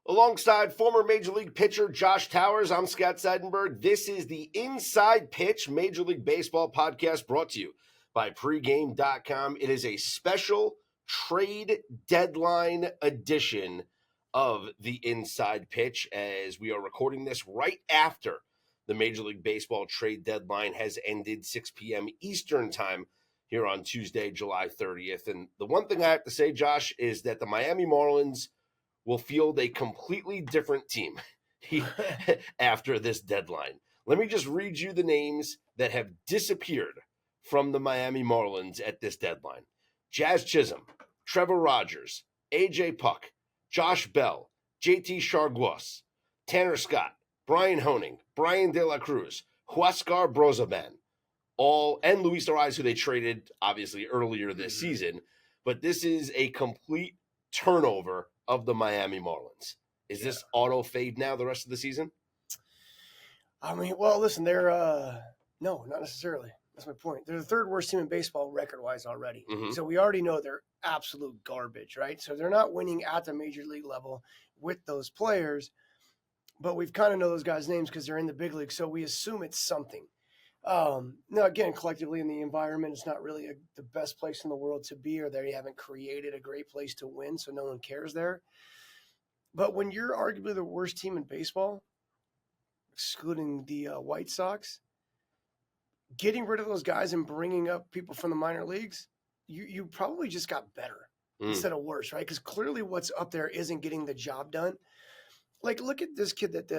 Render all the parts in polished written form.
Alongside former Major League pitcher Josh Towers, I'm Scott Seidenberg. This is the Inside Pitch Major League Baseball podcast brought to you by pregame.com. It is a special trade deadline edition of the Inside Pitch as we are recording this right after the Major League Baseball trade deadline has ended 6 p.m. Eastern time here on Tuesday, July 30th. And the one thing I have to say, Josh, is that the Miami Marlins will field a completely different team after this deadline. Let me just read you the names that have disappeared from the Miami Marlins at this deadline. Jazz Chisholm, Trevor Rogers, A.J. Puck, Josh Bell, J.T. Chargois, Tanner Scott, Brian Honing, Brian De La Cruz, Huascar Brozoban, and Luis Ariz, who they traded, obviously, earlier this season. But this is a complete turnover of the Miami Marlins. Is this auto fade now the rest of the season? I mean, well, listen, they're no, not necessarily. That's my point. They're the third worst team in baseball record-wise already. Mm-hmm. So we already know they're absolute garbage, right? So they're not winning at the major league level with those players, but we've kind of know those guys' names because they're in the big league, so we assume it's something. Now, again, collectively in the environment, it's not really the best place in the world to be, or they haven't created a great place to win, so no one cares there. But when you're arguably the worst team in baseball, excluding the White Sox, getting rid of those guys and bringing up people from the minor leagues, you probably just got better instead of worse, right? Because clearly what's up there isn't getting the job done. Like, look at this kid that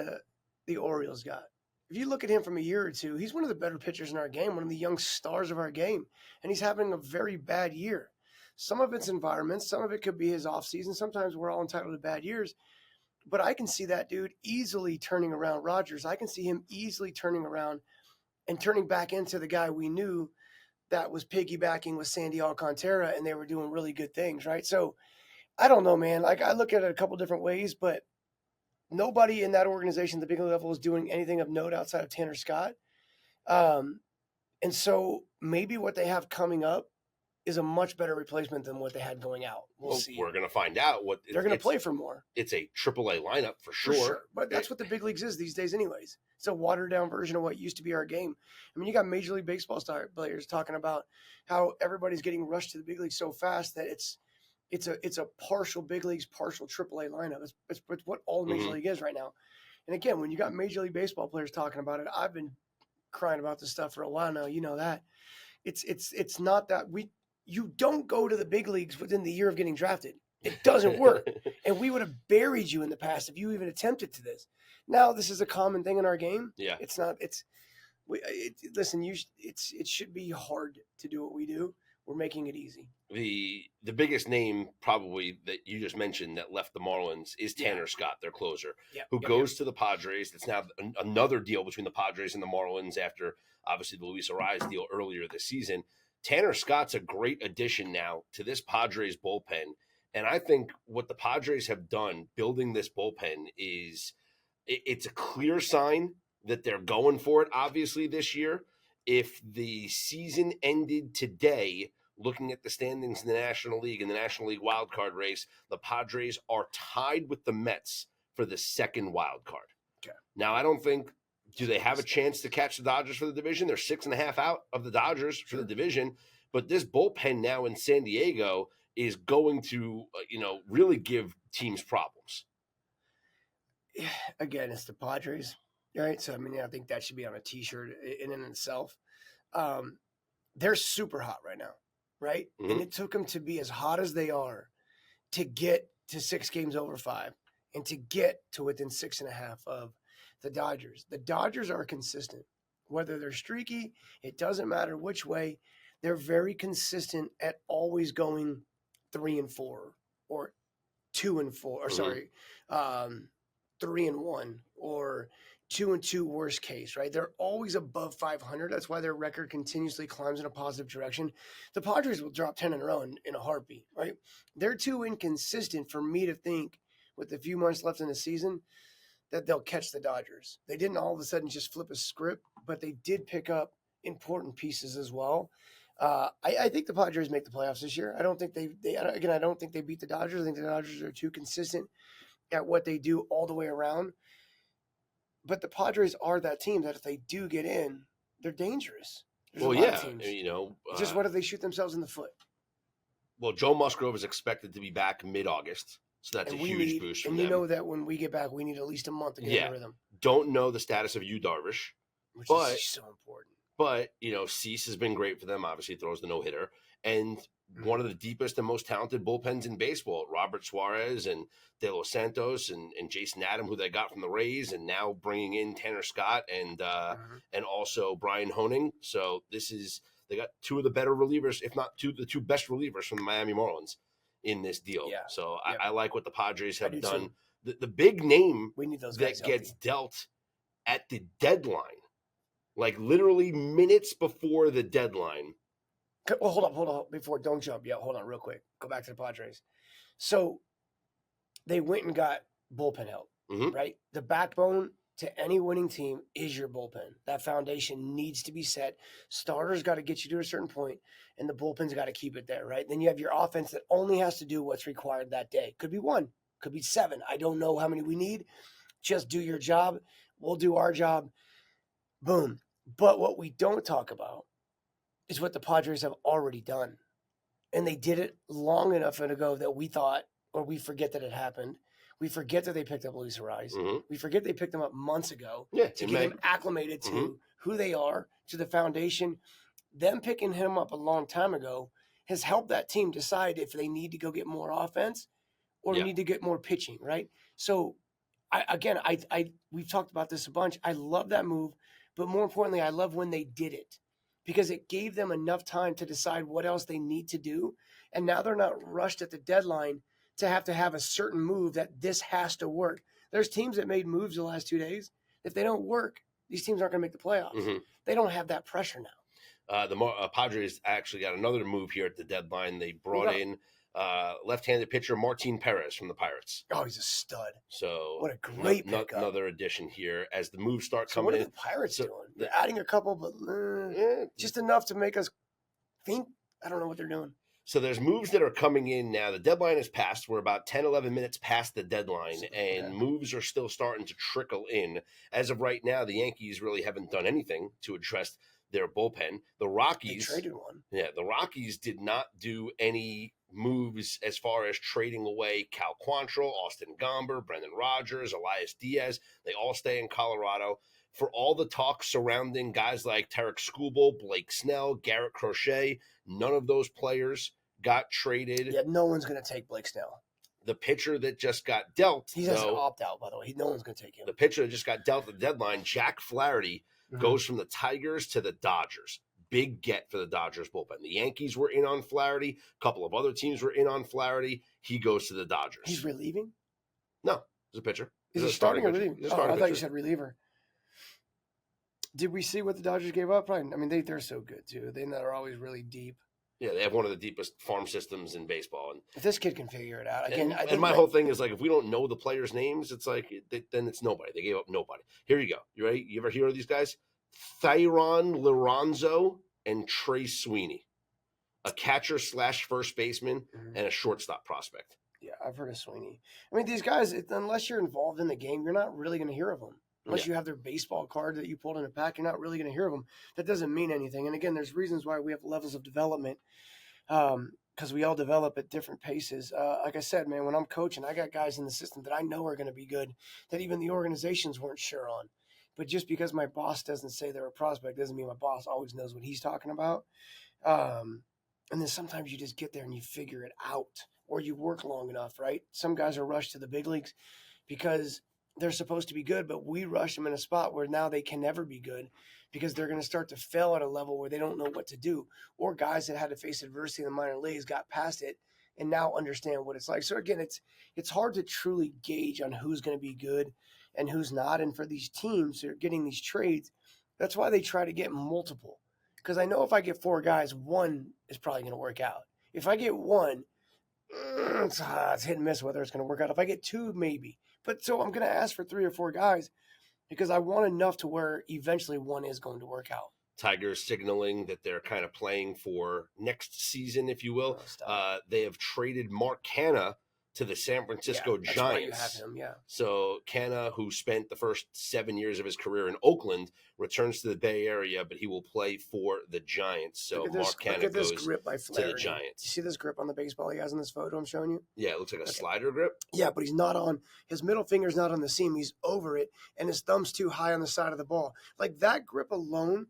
the Orioles got. If you look at him from a year or two, he's one of the better pitchers in our game, one of the young stars of our game, and he's having a very bad year. Some of it's environment, some of it could be his offseason. Sometimes we're all entitled to bad years, but I can see that dude easily turning around Rogers. I can see him easily turning around and turning back into the guy we knew that was piggybacking with Sandy Alcantara, and they were doing really good things, right? So I don't know, man. Like, I look at it a couple different ways, but nobody in that organization, the big level, is doing anything of note outside of Tanner Scott. And so maybe what they have coming up is a much better replacement than what they had going out. We'll see. We're going to find out what they're going to play for more. It's a AAA lineup for sure. But that's what the big leagues is these days anyways. It's a watered down version of what used to be our game. I mean, you got Major League Baseball players talking about how everybody's getting rushed to the big league so fast that it's a partial big leagues, partial AAA lineup. It's what all Major League is right now. And again, when you got Major League Baseball players talking about it, I've been crying about this stuff for a while now. You know that. It's not that you don't go to the big leagues within the year of getting drafted. It doesn't work. And we would have buried you in the past if you even attempted to this. Now this is a common thing in our game. Yeah. It's not. Listen. It should be hard to do what we do. We're making it easy. The biggest name probably that you just mentioned that left the Marlins is Tanner Scott, their closer, who goes to the Padres. It's now another deal between the Padres and the Marlins after obviously the Luis Ariz deal earlier this season. Tanner Scott's a great addition now to this Padres bullpen. And I think what the Padres have done building this bullpen is it's a clear sign that they're going for it, obviously, this year. If the season ended today, looking at the standings in the National League and the National League wildcard race, the Padres are tied with the Mets for the second wild card. Okay. Now, I don't think – do they have a chance to catch the Dodgers for the division? They're 6.5 out of the Dodgers for the division. But this bullpen now in San Diego is going to, really give teams problems. Again, it's the Padres, right? So, I mean, I think that should be on a T-shirt in and itself. They're super hot right now, right? Mm-hmm. And it took them to be as hot as they are to get to 6 games over 5 and to get to within 6.5 of the Dodgers. The Dodgers are consistent. Whether they're streaky, it doesn't matter which way. They're very consistent at always going 3-4 or 2-4, or 3-1 or 2-2 worst case, right? They're always above 500. That's why their record continuously climbs in a positive direction. The Padres will drop 10 in a row in a heartbeat, right? They're too inconsistent for me to think with a few months left in the season that they'll catch the Dodgers. They didn't all of a sudden just flip a script, but they did pick up important pieces as well. I think the Padres make the playoffs this year. I don't think I don't think they beat the Dodgers. I think the Dodgers are too consistent at what they do all the way around. But the Padres are that team that if they do get in, they're dangerous. There's a lot of teams. Just what if they shoot themselves in the foot? Well, Joe Musgrove is expected to be back mid-August, so that's a huge boost for them. And you know that when we get back, we need at least a month to get in rhythm. Don't know the status of Yu Darvish, which is so important. But, Cease has been great for them. Obviously, throws the no-hitter. And one of the deepest and most talented bullpens in baseball. Robert Suarez and De Los Santos and Jason Adam, who they got from the Rays, and now bringing in Tanner Scott and also Brian Honing. So they got two of the better relievers, if not the two best relievers from the Miami Marlins in this deal. Yeah. So I like what the Padres have done. The big name we need those guys that gets dealt at the deadline, like literally minutes before the deadline. Well, hold on. Don't jump. Yeah, hold on real quick. Go back to the Padres. So they went and got bullpen help, right? The backbone to any winning team is your bullpen. That foundation needs to be set. Starters got to get you to a certain point, and the bullpen's got to keep it there, right? Then you have your offense that only has to do what's required that day. Could be 1, could be 7. I don't know how many we need. Just do your job. We'll do our job. Boom. But what we don't talk about is what the Padres have already done. And they did it long enough ago that we thought, or we forget that it happened. We forget that they picked up Luis Ariz. We forget they picked him up months ago to get him acclimated to who they are, to the foundation. Them picking him up a long time ago has helped that team decide if they need to go get more offense or need to get more pitching, right? So, we've talked about this a bunch. I love that move, but more importantly, I love when they did it, because it gave them enough time to decide what else they need to do. And now they're not rushed at the deadline to have a certain move that this has to work. There's teams that made moves the last 2 days. If they don't work, these teams aren't going to make the playoffs. They don't have that pressure now. The Padres actually got another move here at the deadline. They brought in left-handed pitcher Martin Perez from the Pirates. Oh, he's a stud. So what a great pickup. Another addition here as the moves start coming in. What are the Pirates doing? They're adding a couple, but just enough to make us think. I don't know what they're doing. So there's moves that are coming in now. The deadline has passed. We're about 10, 11 minutes past the deadline, and moves are still starting to trickle in. As of right now, the Yankees really haven't done anything to address their bullpen. The Rockies... They traded one. Yeah, the Rockies did not do any moves as far as trading away Cal Quantrill, Austin Gomber, Brendan Rodgers, Elias Diaz. They all stay in Colorado. For all the talk surrounding guys like Tarek Skubal, Blake Snell, Garrett Crochet, none of those players got traded. Yeah, no one's going to take Blake Snell. The pitcher that just got dealt, he has an opt-out, by the way. No one's going to take him. The pitcher that just got dealt at the deadline, Jack Flaherty, goes from the Tigers to the Dodgers. Big get for the Dodgers bullpen. The Yankees were in on Flaherty. A couple of other teams were in on Flaherty. He goes to the Dodgers. He's relieving? No, he's a pitcher. Is he starting or relieving? I thought you said reliever. Did we see what the Dodgers gave up? Probably. I mean, they're so good, too. They're always really deep. Yeah, they have one of the deepest farm systems in baseball. And if this kid can figure it out. Again, and my whole thing is, like, if we don't know the players' names, it's like, then it's nobody. They gave up nobody. Here you go. You ready? You ever hear of these guys? Thyron Liranzo and Trey Sweeney. A catcher / first baseman and a shortstop prospect. Yeah, I've heard of Sweeney. I mean, these guys, unless you're involved in the game, you're not really going to hear of them. Unless you have their baseball card that you pulled in a pack, you're not really going to hear of them. That doesn't mean anything. And again, there's reasons why we have levels of development, because we all develop at different paces. Like I said, man, when I'm coaching, I got guys in the system that I know are going to be good, that even the organizations weren't sure on. But just because my boss doesn't say they're a prospect doesn't mean my boss always knows what he's talking about. And then sometimes you just get there and you figure it out, or you work long enough, right? Some guys are rushed to the big leagues because they're supposed to be good, but we rush them in a spot where now they can never be good because they're going to start to fail at a level where they don't know what to do. Or guys that had to face adversity in the minor leagues got past it and now understand what it's like. So again, it's hard to truly gauge on who's going to be good and who's not. And for these teams that are getting these trades, that's why they try to get multiple. Because I know if I get 4 guys, 1 is probably going to work out. If I get 1, it's hit and miss whether it's going to work out. If I get 2, maybe. But so I'm going to ask for 3 or 4 guys because I want enough to where eventually 1 is going to work out. Tigers signaling that they're kind of playing for next season, if you will. They have traded Mark Hanna to the San Francisco That's Giants. why you have him, yeah. So Canna, who spent the first 7 years of his career in Oakland, returns to the Bay Area, but he will play for the Giants. So Mark Canna goes grip by to the Giants. You see this grip on the baseball he has in this photo I'm showing you? Yeah, it looks like a slider grip. Yeah, but he's not on, his middle finger's not on the seam. He's over it, and his thumb's too high on the side of the ball. Like, that grip alone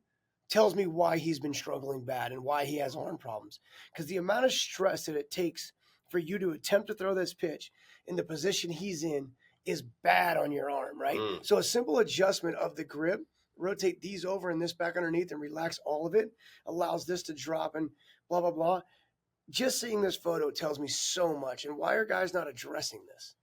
tells me why he's been struggling bad and why he has arm problems. Because the amount of stress that it takes for you to attempt to throw this pitch in the position he's in is bad on your arm, right? So a simple adjustment of the grip, rotate these over and this back underneath and relax all of it, allows this to drop and blah, blah, blah. Just seeing this photo tells me so much. And why are guys not addressing this?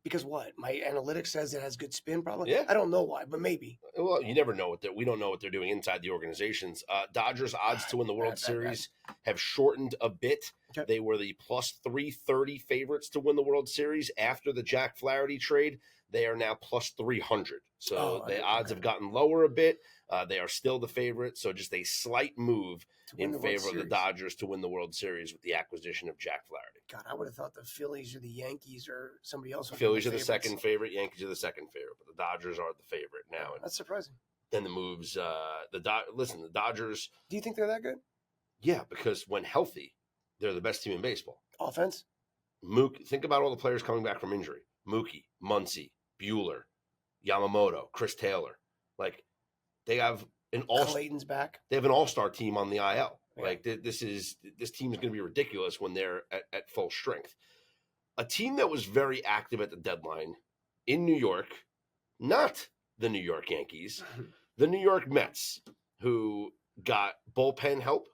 Because what? My analytics says it has good spin probably? Yeah. I don't know why, but maybe. Well, you never know we don't know what they're doing inside the organizations. Dodgers odds to win the World Series have shortened a bit. Okay. They were the plus 330 favorites to win the World Series after the Jack Flaherty trade. They are now plus 300. So the odds have gotten lower a bit. They are still the favorite. So just a slight move in favor of the Dodgers to win the World Series with the acquisition of Jack Flaherty. God, I would have thought the Phillies or the Yankees or somebody else. Phillies are the second favorite. Yankees are the second favorite. But the Dodgers are the favorite now. That's surprising. Then the moves. The Dodgers. Do you think they're that good? Yeah, because when healthy, they're the best team in baseball. Offense? Think about all the players coming back from injury. Mookie, Muncy, Buehler, Yamamoto, Chris Taylor. Like, they have an Clayton's back. They have an all-star team on the IL. Yeah. Like, this team is going to be ridiculous when they're at full strength. A team that was very active at the deadline in New York, not the New York Yankees, the New York Mets, who got bullpen help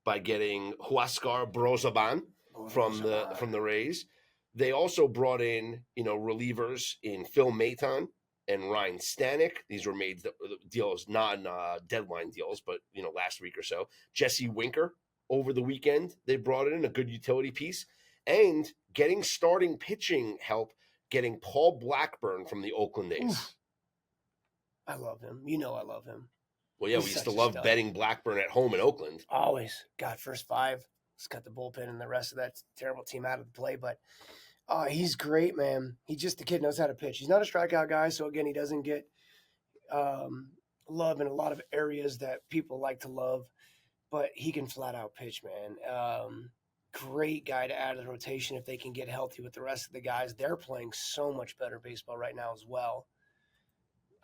by getting Huascar Brozoban from the Rays. They also brought in, relievers in Phil Maton and Ryan Stanek. These were made deals, non-deadline deals, but, last week or so. Jesse Winker over the weekend, they brought in a good utility piece. And getting starting pitching help, getting Paul Blackburn from the Oakland A's. I love him. I love him. Well, yeah, we used to love betting Blackburn at home in Oakland. Always. God, first five. Let's cut the bullpen and the rest of that terrible team out of the play. But he's great, man. The kid knows how to pitch. He's not a strikeout guy, so again, he doesn't get love in a lot of areas that people like to love. But he can flat out pitch, man. Great guy to add to the rotation if they can get healthy with the rest of the guys. They're playing so much better baseball right now as well.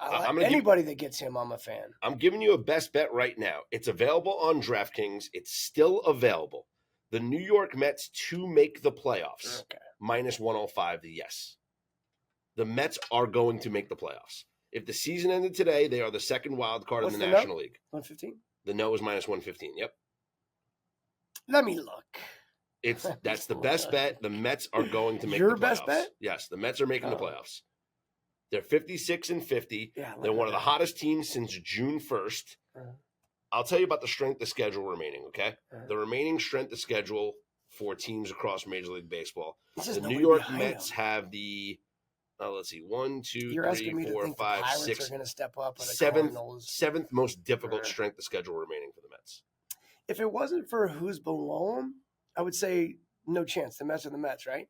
Anybody that gets him, I'm a fan. I'm giving you a best bet right now. It's available on DraftKings. It's still available. The New York Mets to make the playoffs. Okay. Minus 105, the yes. The Mets are going to make the playoffs. If the season ended today, they are the second wild card in the National League. 115? The no is minus 115, yep. Let me look. That's the best bet. The Mets are going to make the playoffs. Your best bet? Yes, the Mets are making the playoffs. They're 56-50. Yeah, they're one of the hottest teams since June 1st. I'll tell you about the strength of schedule remaining, okay? The remaining strength of schedule for teams across Major League Baseball. The New York Mets have the, let's see, 1, 2, 3, 4, 5, 6, are going to step up. Seventh most difficult strength of schedule remaining for the Mets. If it wasn't for who's below them, I would say no chance. The Mets are the Mets, right?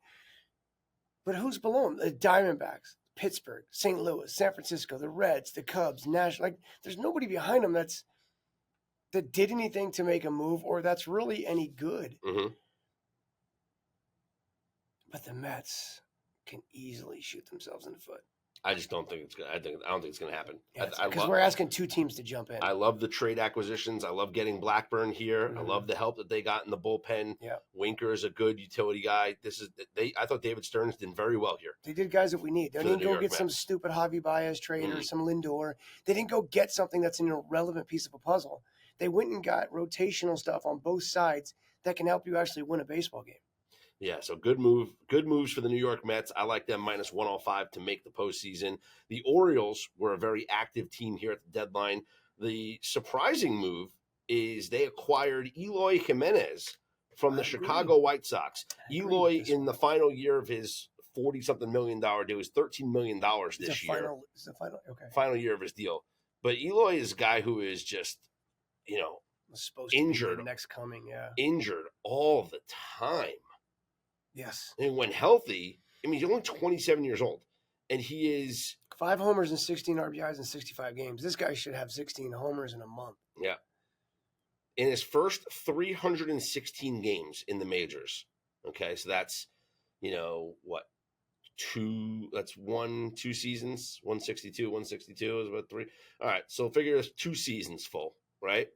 But who's below them? The Diamondbacks, Pittsburgh, St. Louis, San Francisco, the Reds, the Cubs, National. Like, there's nobody behind them that did anything to make a move or that's really any good. Mm-hmm. But the Mets can easily shoot themselves in the foot. I just don't think it's going. I don't think it's going to happen. Because we're asking two teams to jump in. I love the trade acquisitions. I love getting Blackburn here. Mm-hmm. I love the help that they got in the bullpen. Yeah. Winker is a good utility guy. I thought David Stearns did very well here. They did guys that we need. They didn't go get some stupid Javi Baez trade or some Lindor. They didn't go get something that's an irrelevant piece of a puzzle. They went and got rotational stuff on both sides that can help you actually win a baseball game. Yeah, so good moves for the New York Mets. I like them minus 105 to make the postseason. The Orioles were a very active team here at the deadline. The surprising move is they acquired Eloy Jimenez from the Chicago White Sox. Eloy, in the final year of his $40-something million deal, is $13 million this year. Final year of his deal. But Eloy is a guy who is just, supposed to injured. Be the next coming, yeah. Injured all the time. Yes. And when healthy, I mean, he's only 27 years old, and he is 5 homers and 16 RBIs in 65 games. This guy should have 16 homers in a month. Yeah. In his first 316 games in the majors. Okay, so that's, what? Two seasons, 162 is about 3. All right, so figure it's 2 seasons full, right?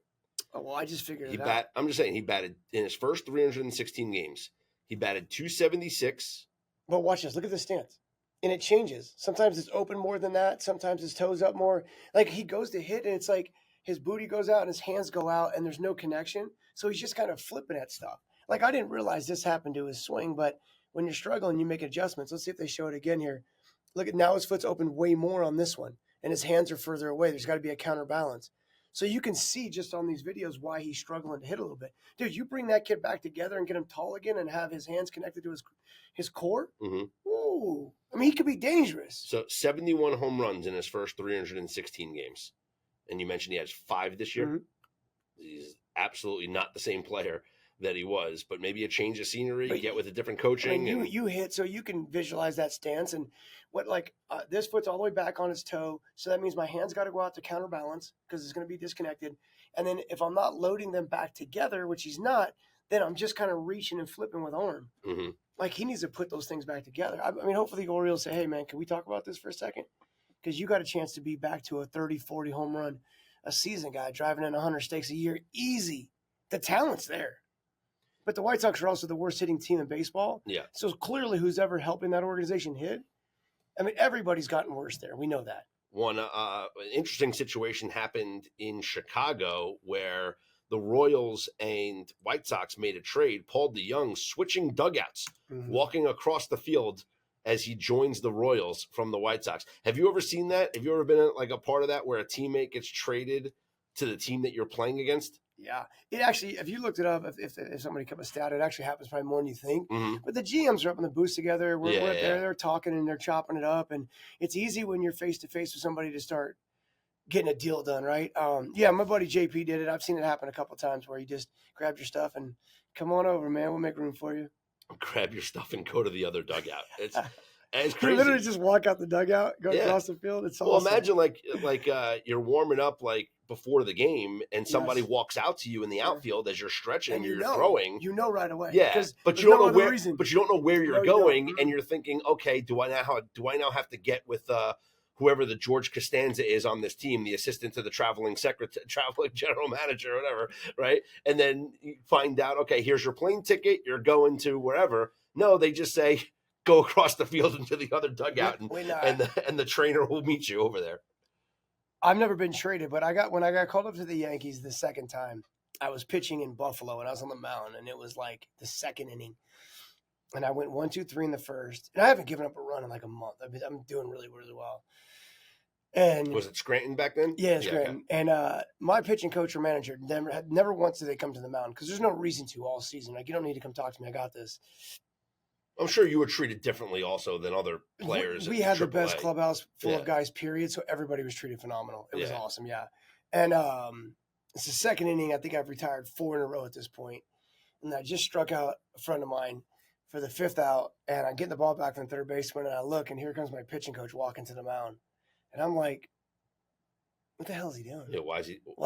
Oh, well, I just figured it out. I'm just saying, he batted in his first 316 games. He batted 276. But watch this. Look at the stance. And it changes. Sometimes it's open more than that. Sometimes his toes up more. Like he goes to hit and it's like his booty goes out and his hands go out and there's no connection. So he's just kind of flipping at stuff. Like I didn't realize this happened to his swing, but when you're struggling, you make adjustments. Let's see if they show it again here. Look at now his foot's open way more on this one and his hands are further away. There's got to be a counterbalance. So you can see just on these videos why he's struggling to hit a little bit. Dude, you bring that kid back together and get him tall again and have his hands connected to his core. Mm-hmm. Ooh, I mean, he could be dangerous. So 71 home runs in his first 316 games. And you mentioned he has 5 this year. Mm-hmm. He's absolutely not the same player that he was, but maybe a change of scenery, you get with a different coaching. I mean, you hit, so you can visualize that stance. And this foot's all the way back on his toe. So that means my hands got to go out to counterbalance because it's going to be disconnected. And then if I'm not loading them back together, which he's not, then I'm just kind of reaching and flipping with arm. Mm-hmm. Like he needs to put those things back together. I mean, hopefully the Orioles say, hey, man, can we talk about this for a second? Because you got a chance to be back to a 30, 40 home run a season guy driving in 100 stakes a year. Easy. The talent's there. But the White Sox are also the worst hitting team in baseball. Yeah. So clearly who's ever helping that organization hit, I mean, everybody's gotten worse there. We know that. One interesting situation happened in Chicago where the Royals and White Sox made a trade. Paul DeJong switching dugouts, walking across the field as he joins the Royals from the White Sox. Have you ever seen that? Have you ever been like a part of that where a teammate gets traded to the team that you're playing against? Yeah, it actually, if you looked it up, if somebody kept a stat, it actually happens probably more than you think. Mm-hmm. But the GMs are up in the booth together. We're there, they're talking and they're chopping it up. And it's easy when you're face to face with somebody to start getting a deal done, right? My buddy JP did it. I've seen it happen a couple of times where you just grab your stuff and come on over, man. We'll make room for you. Grab your stuff and go to the other dugout. It's crazy. You literally just walk out the dugout, go across the field. It's awesome. Well, imagine like you're warming up like before the game and somebody walks out to you in the outfield as you're stretching and you're throwing. You know right away. Yeah, but you don't know where. But you don't know where you're going, and you're thinking, okay, do I now have to get with whoever the George Costanza is on this team, the assistant to the traveling general manager, or whatever, right? And then you find out, okay, here's your plane ticket. You're going to wherever. No, they just say go across the field into the other dugout, and the trainer will meet you over there. I've never been traded, but when I got called up to the Yankees the second time, I was pitching in Buffalo and I was on the mound and it was like the second inning. And I went 1, 2, 3 in the first. And I haven't given up a run in like a month. I'm doing really, really well. And was it Scranton back then? Yeah, Scranton. Okay. And my pitching coach or manager never once did they come to the mound because there's no reason to all season. Like, you don't need to come talk to me. I got this. I'm sure you were treated differently also than other players. We had the best clubhouse full of guys, period. So everybody was treated phenomenal. It was awesome, And it's the second inning. I think I've retired 4 in a row at this point. And I just struck out a friend of mine for the 5th out. And I'm getting the ball back from third baseman. And I look, and here comes my pitching coach walking to the mound. And I'm like, what the hell is he doing? Yeah, why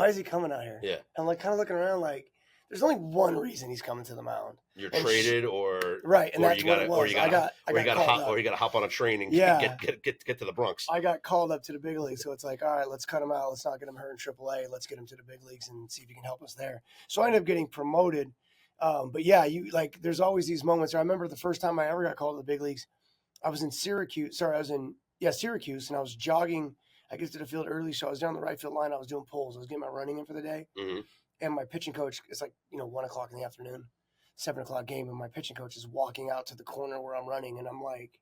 is he coming out here? Yeah. I'm like kind of looking around like, there's only one reason he's coming to the mound. You're traded right, and that's what it was. Or you got to hop on a train and get to the Bronx. I got called up to the big leagues, so it's like, all right, let's cut him out. Let's not get him hurt in AAA. Let's get him to the big leagues and see if he can help us there. So I ended up getting promoted. But yeah, there's always these moments. I remember the first time I ever got called to the big leagues. I was in Syracuse. Sorry, I was in Syracuse, and I was jogging. I get to the field early, so I was down the right field line. I was doing pulls. I was getting my running in for the day. Mm-hmm. And my pitching coach, it's like, 1 o'clock in the afternoon, 7 o'clock game. And my pitching coach is walking out to the corner where I'm running. And I'm like,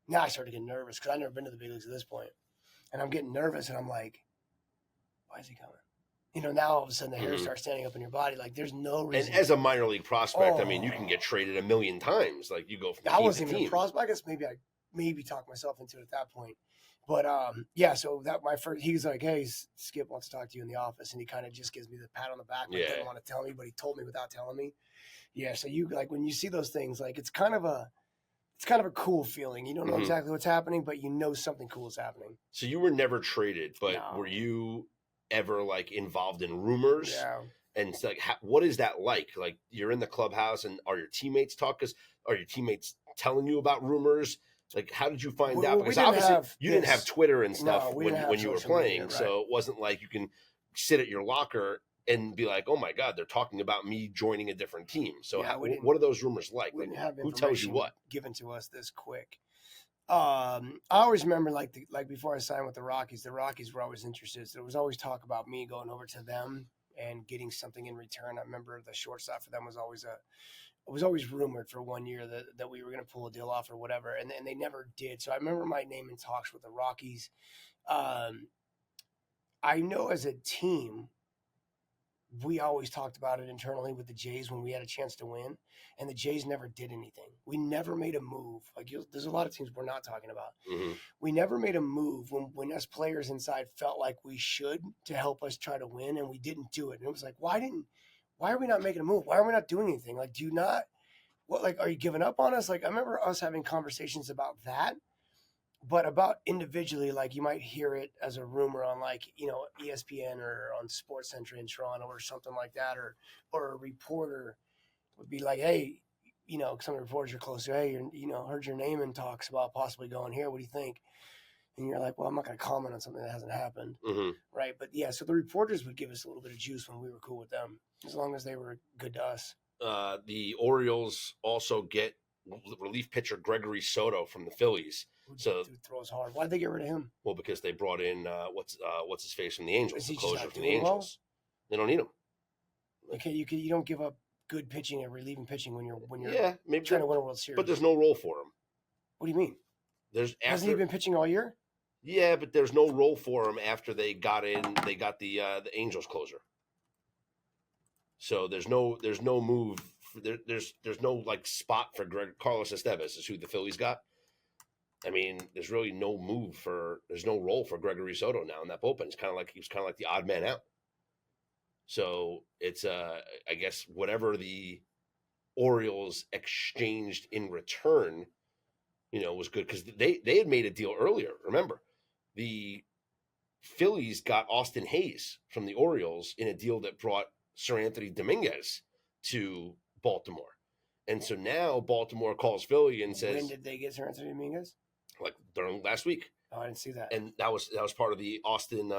now I started getting nervous because I've never been to the big leagues at this point. And I'm getting nervous. And I'm like, why is he coming? Now all of a sudden the hair starts standing up in your body. Like there's no reason. And as a minor league prospect, I mean, you can get traded a million times. Like you go from I wasn't even a prospect. I guess maybe I maybe talk myself into it at that point. But yeah, so that my first, he was like, "Hey, Skip wants to talk to you in the office," and he kind of just gives me the pat on the back, but didn't want to tell me, but he told me without telling me. Yeah, so you like when you see those things, like it's kind of a cool feeling. You don't know exactly what's happening, but you know something cool is happening. So you were never traded, but were you ever like involved in rumors? Yeah. And it's like, what is that like? Like you're in the clubhouse, and are your teammates are your teammates telling you about rumors? Like, how did you find out? Because obviously you didn't have Twitter and stuff when you were playing. Media, so it wasn't like you can sit at your locker and be like, oh my God, they're talking about me joining a different team. So what are those rumors like? Who tells you what? Given to us this quick. I always remember like before I signed with the Rockies were always interested. So there was always talk about me going over to them and getting something in return. I remember the shortstop for them was always rumored for 1 year that we were going to pull a deal off or whatever, and they never did. So I remember my name in talks with the Rockies. I know as a team, we always talked about it internally with the Jays when we had a chance to win, and the Jays never did anything. We never made a move. Like there's a lot of teams we're not talking about. Mm-hmm. We never made a move when us players inside felt like we should to help us try to win, and we didn't do it. And it was like, why are we not making a move? Why are we not doing anything? Like, are you giving up on us? Like, I remember us having conversations about that, but about individually, like you might hear it as a rumor on like, ESPN or on SportsCenter in Toronto or something like that, or a reporter would be like, hey, some of the reporters are closer. Hey, heard your name in talks about possibly going here. What do you think? And you're like, well, I'm not going to comment on something that hasn't happened. Mm-hmm. Right. But yeah, so the reporters would give us a little bit of juice when we were cool with them, as long as they were good to us. The Orioles also get relief pitcher Gregory Soto from the Phillies. So dude throws hard. Why did they get rid of him? Well, because they brought in what's his face from the Angels, the closer from the Angels. They don't need him. Okay, you don't give up good pitching and relieving pitching when you're maybe trying to win a World Series. But there's no role for him. What do you mean? Hasn't he been pitching all year? Yeah, but there's no role for him after they got the Angels closer. So there's no move. There's no like spot for Carlos Estevez is who the Phillies got. I mean, there's really there's no role for Gregory Soto now in that bullpen. He was kind of like the odd man out. So it's I guess whatever the Orioles exchanged in return, was good because they had made a deal earlier. Remember, the Phillies got Austin Hayes from the Orioles in a deal that brought Sir Anthony Dominguez to Baltimore. And so now Baltimore calls Philly and says, when did they get Sir Anthony Dominguez? Like during last week. Oh, I didn't see that. And that was part of the Austin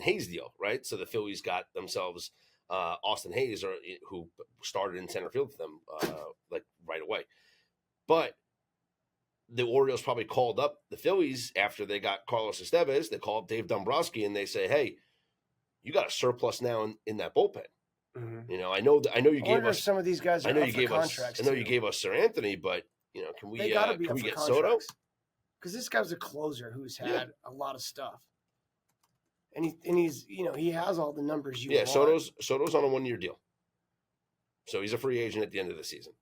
Hayes deal, right? So the Phillies got themselves Austin Hayes, who started in center field for them like right away. But the Orioles probably called up the Phillies after they got Carlos Estevez. They called Dave Dombrowski and they say, hey, you got a surplus now in that bullpen. Mm-hmm. I know you gave us some of these guys. I know you gave us. I know you gave us Sir Anthony, but can we get contracts. Soto? Because this guy's a closer who's had a lot of stuff, and he's he has all the numbers you want. Soto's on a 1-year deal, so he's a free agent at the end of the season.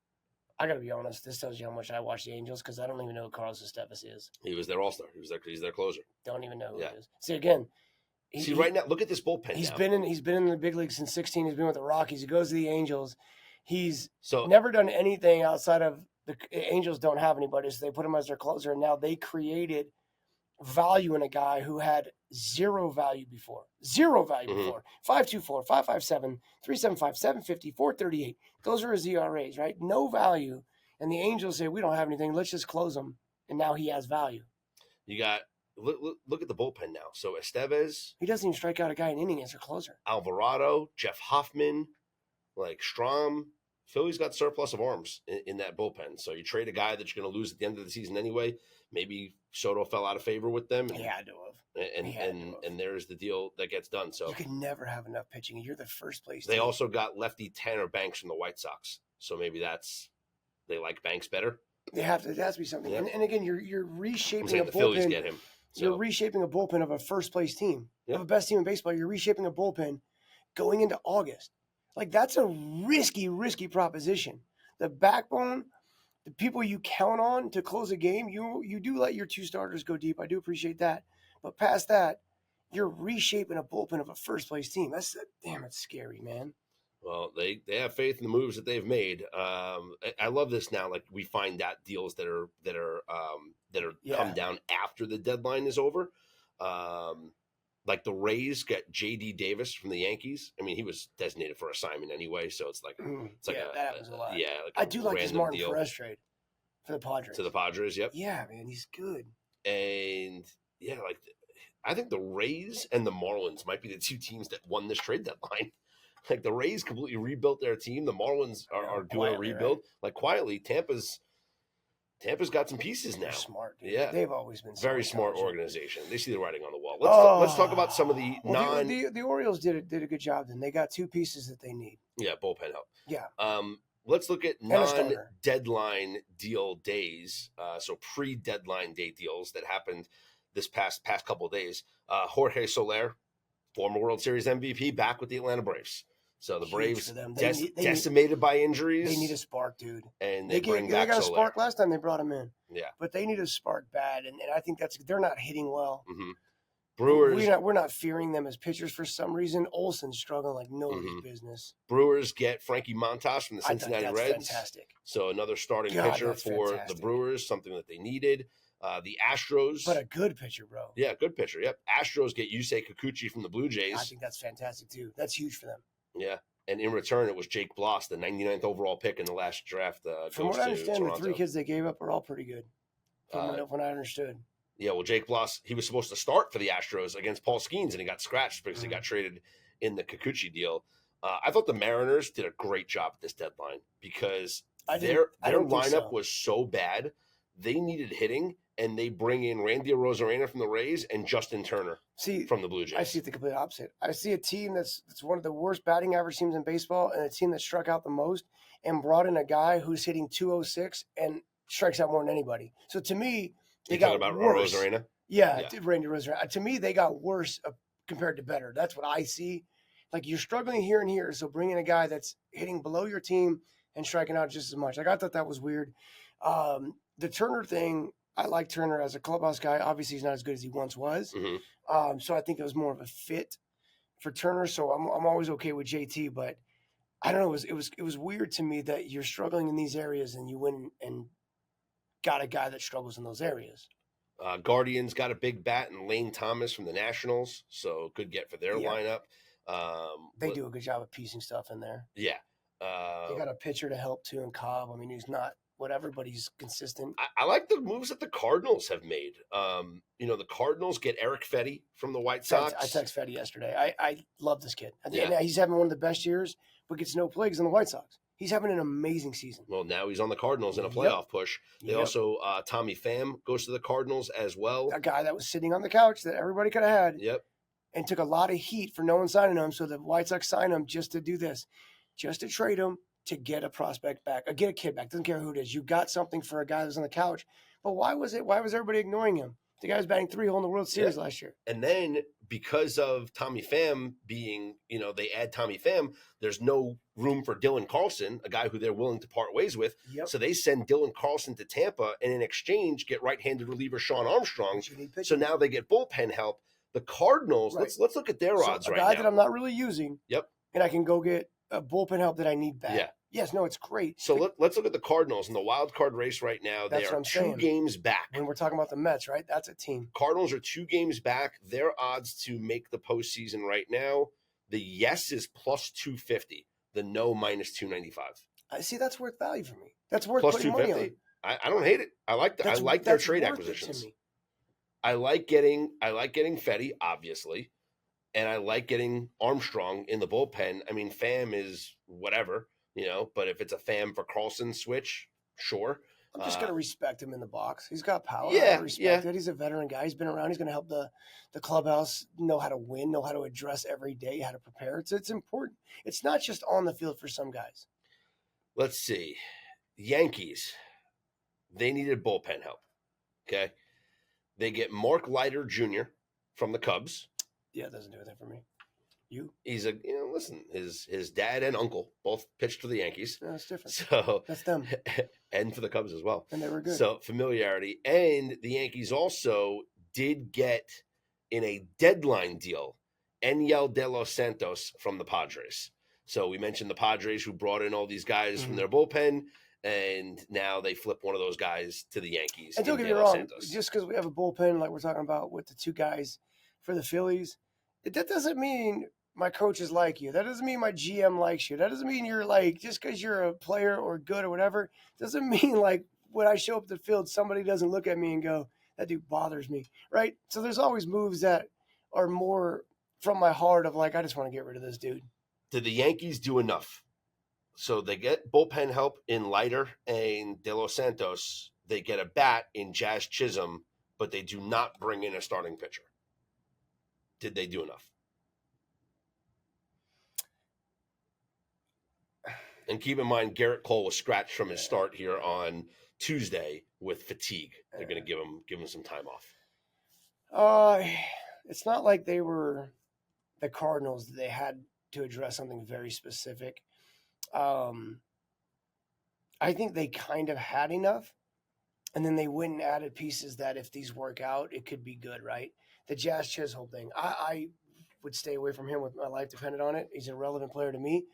I got to be honest. This tells you how much I watch the Angels because I don't even know who Carlos Estevez is. He was their all-star. He's their closer. Don't even know who he is. See again. Right now, look at this bullpen. He's been in the big league since 16. He's been with the Rockies. He goes to the Angels. He's never done anything outside of the Angels. Don't have anybody, so they put him as their closer. And now they created value in a guy who had zero value before. 5.24, 5.57, 3.75, 7.50, 4.38. Those are his ERAs, right? No value. And the Angels say, we don't have anything. Let's just close him. And now he has value. You got. Look at the bullpen now. So Estevez. He doesn't even strike out a guy in inning as a closer. Alvarado, Jeff Hoffman, like Strahm. Philly's got surplus of arms in that bullpen. So you trade a guy that you're going to lose at the end of the season anyway. Maybe Soto fell out of favor with them. He had to have. And there's the deal that gets done. So you can never have enough pitching. You're the first place. They also got lefty Tanner Banks from the White Sox. So maybe they like Banks better. There has to be something. Yeah. And again, you're reshaping a bullpen. The Phillies get him. So. You're reshaping a bullpen of a first-place team, of a best team in baseball. You're reshaping a bullpen going into August. Like, that's a risky proposition. The backbone the people you count on to close a game, you do let your 2 starters go deep. I do appreciate that. But past that, you're reshaping a bullpen of a first-place team. That's scary, man. Well, they have faith in the moves that they've made. I love this now. Like we find out deals that are come down after the deadline is over. Like the Rays got J.D. Davis from the Yankees. I mean, he was designated for assignment anyway, so it's like that happens a lot. Yeah, like I do like his Martin deal. Perez trade for the Padres. To the Padres, yep. Yeah, man, he's good. And yeah, like I think the Rays and the Marlins might be the 2 teams that won this trade deadline. Like the Rays completely rebuilt their team. The Marlins are doing a rebuild. Right? Like quietly, Tampa's got some pieces now. They're smart, dude. Yeah, they've always been very smart organization. They see the writing on the wall. Let's talk about some of the the Orioles did a good job. Then they got 2 pieces that they need. Yeah, bullpen help. Yeah. Let's look at non-deadline deal days. So pre-deadline day deals that happened this past couple of days. Jorge Soler, former World Series MVP, back with the Atlanta Braves. So the Braves decimated by injuries. They need a spark, dude. And they got a spark last time they brought him in. Yeah. But they need a spark bad, and I think they're not hitting well. Mm-hmm. Brewers, we're not fearing them as pitchers for some reason. Olsen's struggling like nobody's business. Brewers get Frankie Montas from the Cincinnati Reds. Fantastic. So another starting pitcher for the Brewers, something that they needed. The Astros. But a good pitcher, bro. Yeah, good pitcher. Yep. Astros get Yusei Kikuchi from the Blue Jays. I think that's fantastic, too. That's huge for them. Yeah. And in return, it was Jake Bloss, the 99th overall pick in the last draft. From what I understand, the 3 kids they gave up are all pretty good. From what I understood. Yeah, well, Jake Bloss, he was supposed to start for the Astros against Paul Skeens, and he got scratched because he got traded in the Kikuchi deal. I thought the Mariners did a great job at this deadline because their lineup was so bad. They needed hitting, and they bring in Randy Arozarena from the Rays and Justin Turner from the Blue Jays. I see it the complete opposite. I see a team that's one of the worst batting average teams in baseball, and a team that struck out the most and brought in a guy who's hitting 206 and strikes out more than anybody. So to me, they got about worse. Arozarena? Yeah, Randy Arozarena. To me, they got worse compared to better. That's what I see. Like you're struggling here and here, so bring in a guy that's hitting below your team and striking out just as much. Like I thought that was weird. The Turner thing, I like Turner as a clubhouse guy. Obviously, he's not as good as he once was. Mm-hmm. So I think it was more of a fit for Turner. So I'm always okay with JT, but I don't know. It was weird to me that you're struggling in these areas and you win and got a guy that struggles in those areas. Guardians got a big bat in Lane Thomas from the Nationals, so good get for their lineup. They do a good job of piecing stuff in there. Yeah. They got a pitcher to help too in Cobb. I mean, he's not whatever, but he's consistent. I like the moves that the Cardinals have made. The Cardinals get Eric Fetty from the White Sox. I texted Fetty yesterday. I love this kid. He's having one of the best years, but gets no plays in the White Sox. He's having an amazing season. Well, now he's on the Cardinals in a playoff push. They also, Tommy Pham goes to the Cardinals as well. A guy that was sitting on the couch that everybody could have had. Yep. And took a lot of heat for no one signing him. So the White Sox signed him just to do this, just to trade him to get a prospect back, or get a kid back. Doesn't care who it is. You got something for a guy that was on the couch. But why was everybody ignoring him? The guy was batting 3-hole in the World Series last year. And then because of Tommy Pham being, they add Tommy Pham, there's no room for Dylan Carlson, a guy who they're willing to part ways with. Yep. So they send Dylan Carlson to Tampa and in exchange get right-handed reliever Sean Armstrong. So now they get bullpen help. The Cardinals, let's look at their odds right now. A guy that I'm not really using. Yep. And I can go get a bullpen help that I need back. Yeah. Yes, no, it's great. So let's look at the Cardinals in the wild card race right now. They are 2 games back. When we're talking about the Mets, right? That's a team. Cardinals are 2 games back. Their odds to make the postseason right now, the yes is plus 250. The no minus 295. I see. That's worth value for me. That's worth plus putting money on. I don't hate it. I like that. I like their trade acquisitions. I like getting Fetty, obviously, and I like getting Armstrong in the bullpen. I mean, Pham is whatever, but if it's a Pham for Carlson switch, sure. I'm just going to respect him in the box. He's got power. Yeah, I respect it. He's a veteran guy. He's been around. He's going to help the clubhouse know how to win, know how to address every day, how to prepare. It's important. It's not just on the field for some guys. Let's see. Yankees, they needed bullpen help. Okay. They get Mark Leiter Jr. from the Cubs. Yeah, it doesn't do anything for me. He's listen, his dad and uncle both pitched for the Yankees. No, it's different. So that's them. And for the Cubs as well. And they were good. So familiarity. And the Yankees also did get in a deadline deal Enyel De Los Santos from the Padres. So we mentioned the Padres who brought in all these guys from their bullpen, and now they flip one of those guys to the Yankees. And don't get me wrong, just because we have a bullpen like we're talking about with the two guys for the Phillies, that doesn't mean my coaches like you. That doesn't mean my GM likes you. That doesn't mean you're like, just because you're a player or good or whatever, doesn't mean like when I show up at the field, somebody doesn't look at me and go, that dude bothers me, right? So there's always moves that are more from my heart of like, I just want to get rid of this dude. Did the Yankees do enough? So they get bullpen help in Leiter and De Los Santos. They get a bat in Jazz Chisholm, but they do not bring in a starting pitcher. Did they do enough? And keep in mind, Garrett Cole was scratched from his start here on Tuesday with fatigue. They're going to give him some time off. It's not like they were the Cardinals. They had to address something very specific. I think they kind of had enough, and then they went and added pieces that if these work out, it could be good, right? The Jazz Chisholm thing, I would stay away from him with my life dependent on it. He's a relevant player to me.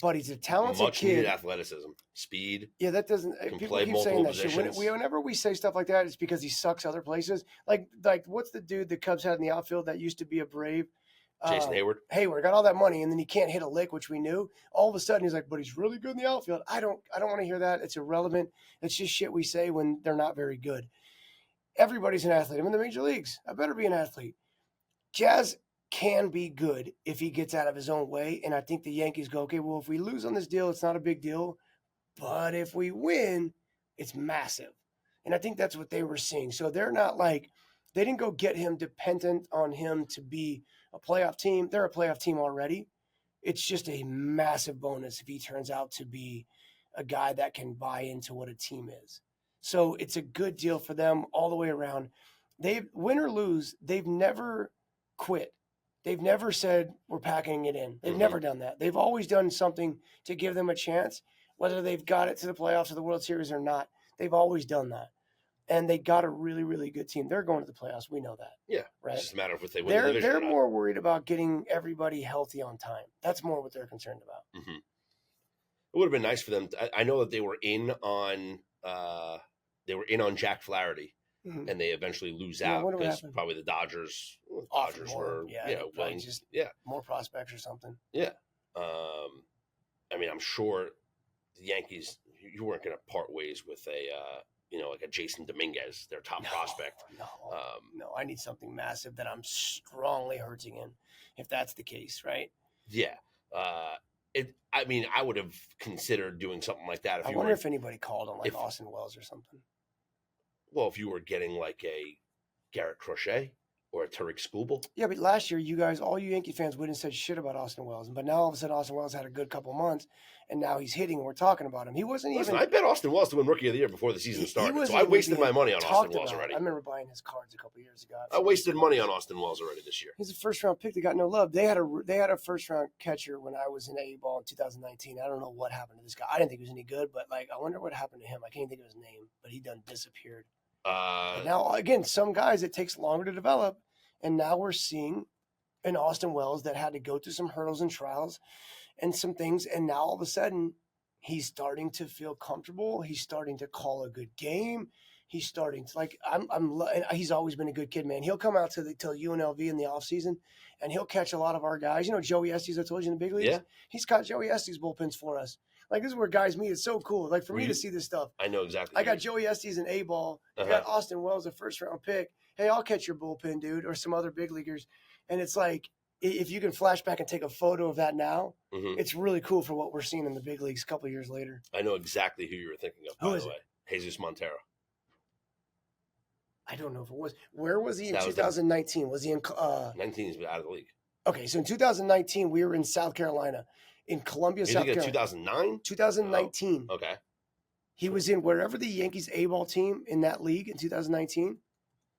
But he's a talented Much kid. Needed athleticism, speed. Yeah, that doesn't. People keep saying that shit. Whenever we say stuff like that, it's because he sucks other places. Like what's the dude the Cubs had in the outfield that used to be a Brave? Jason Hayward. Hayward got all that money, and then he can't hit a lick, which we knew. All of a sudden, he's like, but he's really good in the outfield. I don't want to hear that. It's irrelevant. It's just shit we say when they're not very good. Everybody's an athlete. I'm in the major leagues. I better be an athlete. Jazz can be good if he gets out of his own way. And I think the Yankees go, okay, well, if we lose on this deal, it's not a big deal. But if we win, it's massive. And I think that's what they were seeing. So they're not like, they didn't go get him dependent on him to be a playoff team. They're a playoff team already. It's just a massive bonus if he turns out to be a guy that can buy into what a team is. So it's a good deal for them all the way around. They've win or lose, they've never quit. They've never said, we're packing it in. They've never done that. They've always done something to give them a chance, whether they've got it to the playoffs or the World Series or not. They've always done that. And they got a really, really good team. They're going to the playoffs. We know that. Yeah. Right? It's just a matter of if they win the division They're or not. more worried about getting everybody healthy on time. That's more what they're concerned about. Mm-hmm. It would have been nice for them. I know that they were in on Jack Flaherty. Mm-hmm. And they eventually lose out because probably the Dodgers were, willing, just more prospects or something. Yeah. I mean, I'm sure the Yankees, you weren't going to part ways with like a Jason Dominguez, their top prospect. No, I need something massive that I'm strongly hurting in, if that's the case, right? Yeah. I would have considered doing something like that. I wonder if anybody called on Austin Wells or something. Well, if you were getting like a Garrett Crochet or a Tariq Skubal. Yeah, but last year, you guys, all you Yankee fans wouldn't have said shit about Austin Wells. But now all of a sudden, Austin Wells had a good couple months, and now he's hitting, and we're talking about him. He wasn't even. I bet Austin Wells to win Rookie of the Year before the season started. So I wasted my money on Austin Wells already. I remember buying his cards a couple years ago. I wasted money on Austin Wells already this year. He's a first-round pick that got no love. They had a first-round catcher when I was in A-ball in 2019. I don't know what happened to this guy. I didn't think he was any good, but I wonder what happened to him. I can't even think of his name, but he done disappeared. Now, again, some guys, it takes longer to develop. And now we're seeing an Austin Wells that had to go through some hurdles and trials and some things. And now all of a sudden, he's starting to feel comfortable. He's starting to call a good game. He's starting to he's always been a good kid, man. He'll come out to UNLV in the offseason and he'll catch a lot of our guys. You know, Joey Estes, I told you in the big leagues. Yeah. He's caught Joey Estes bullpens for us. This is where guys meet. It's so cool. For me to see this stuff. I know exactly. I got Joey Estes in A-ball. I got Austin Wells, a first-round pick. Hey, I'll catch your bullpen, dude, or some other big leaguers. And it's like, if you can flash back and take a photo of that now, it's really cool for what we're seeing in the big leagues a couple of years later. I know exactly who you were thinking of, by the way. Jesus Montero. I don't know if it was. Where was he in 2019? Was he in 19 is out of the league. Okay, so in 2019, we were in South Carolina. In Columbia, South Carolina. 2009? 2019. Oh, okay. He was in wherever the Yankees A-ball team in that league in 2019.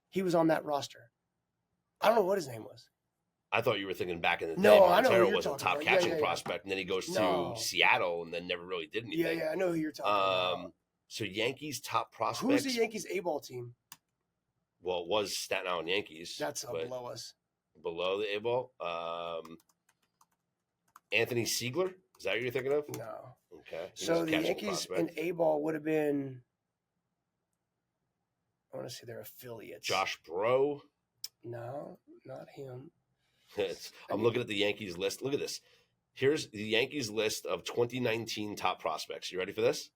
He was on that roster. I don't know what his name was. I thought you were thinking back in the day. No, I know who Montero you're was a talking top about. catching prospect, and then he goes to Seattle and then never really did anything. Yeah, I know who you're talking about. So Yankees top prospects. Who's the Yankees A-ball team? Well, it was Staten Island Yankees. That's below us. Below the A-ball? Anthony Siegler? Is that what you're thinking of? No. Okay. So the Yankees in A-ball would have been, I want to say their affiliates. Josh Bro? No, not him. I'm looking at the Yankees list. Look at this. Here's the Yankees list of 2019 top prospects. You ready for this?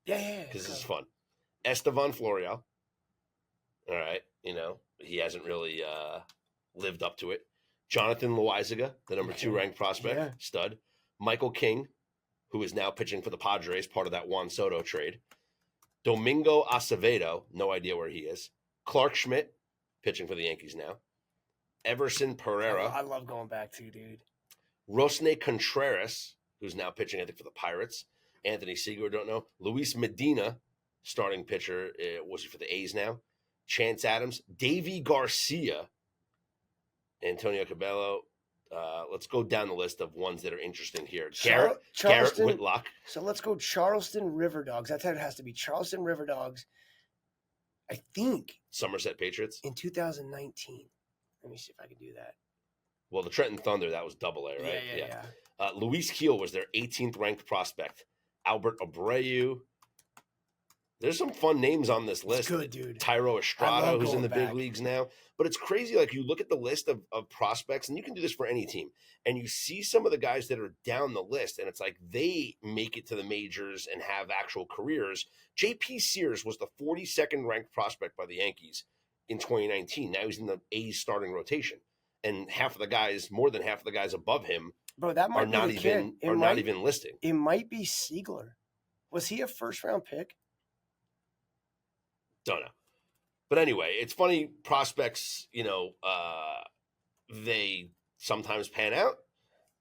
Yeah. Because this is fun. Estevan Florial. All right. He hasn't really lived up to it. Jonathan Loaizaga, the number 2 ranked prospect, stud. Michael King, who is now pitching for the Padres, part of that Juan Soto trade. Domingo Acevedo, no idea where he is. Clark Schmidt, pitching for the Yankees now. Everson Pereira. I love going back to, dude. Rosne Contreras, who's now pitching, I think, for the Pirates. Anthony Seager, don't know. Luis Medina, starting pitcher, was he for the A's now? Chance Adams. Davy Garcia. Antonio Cabello. Let's go down the list of ones that are interesting here. Garrett Whitlock. So let's go Charleston River Dogs. That's how it has to be. Charleston River Dogs, I think. Somerset Patriots. In 2019. Let me see if I can do that. Well, the Trenton Thunder, that was AA, right? Yeah. Luis Keel was their 18th ranked prospect. Albert Abreu. There's some fun names on this list. It's good, dude. Tyro Estrada, who's in the big leagues now. But it's crazy. Like, you look at the list of prospects, and you can do this for any team, and you see some of the guys that are down the list, and it's like they make it to the majors and have actual careers. J.P. Sears was the 42nd ranked prospect by the Yankees in 2019. Now he's in the A's starting rotation. And more than half of the guys above him are not even listing. It might be Siegler. Was he a first-round pick? Don't know. But anyway, it's funny. Prospects, they sometimes pan out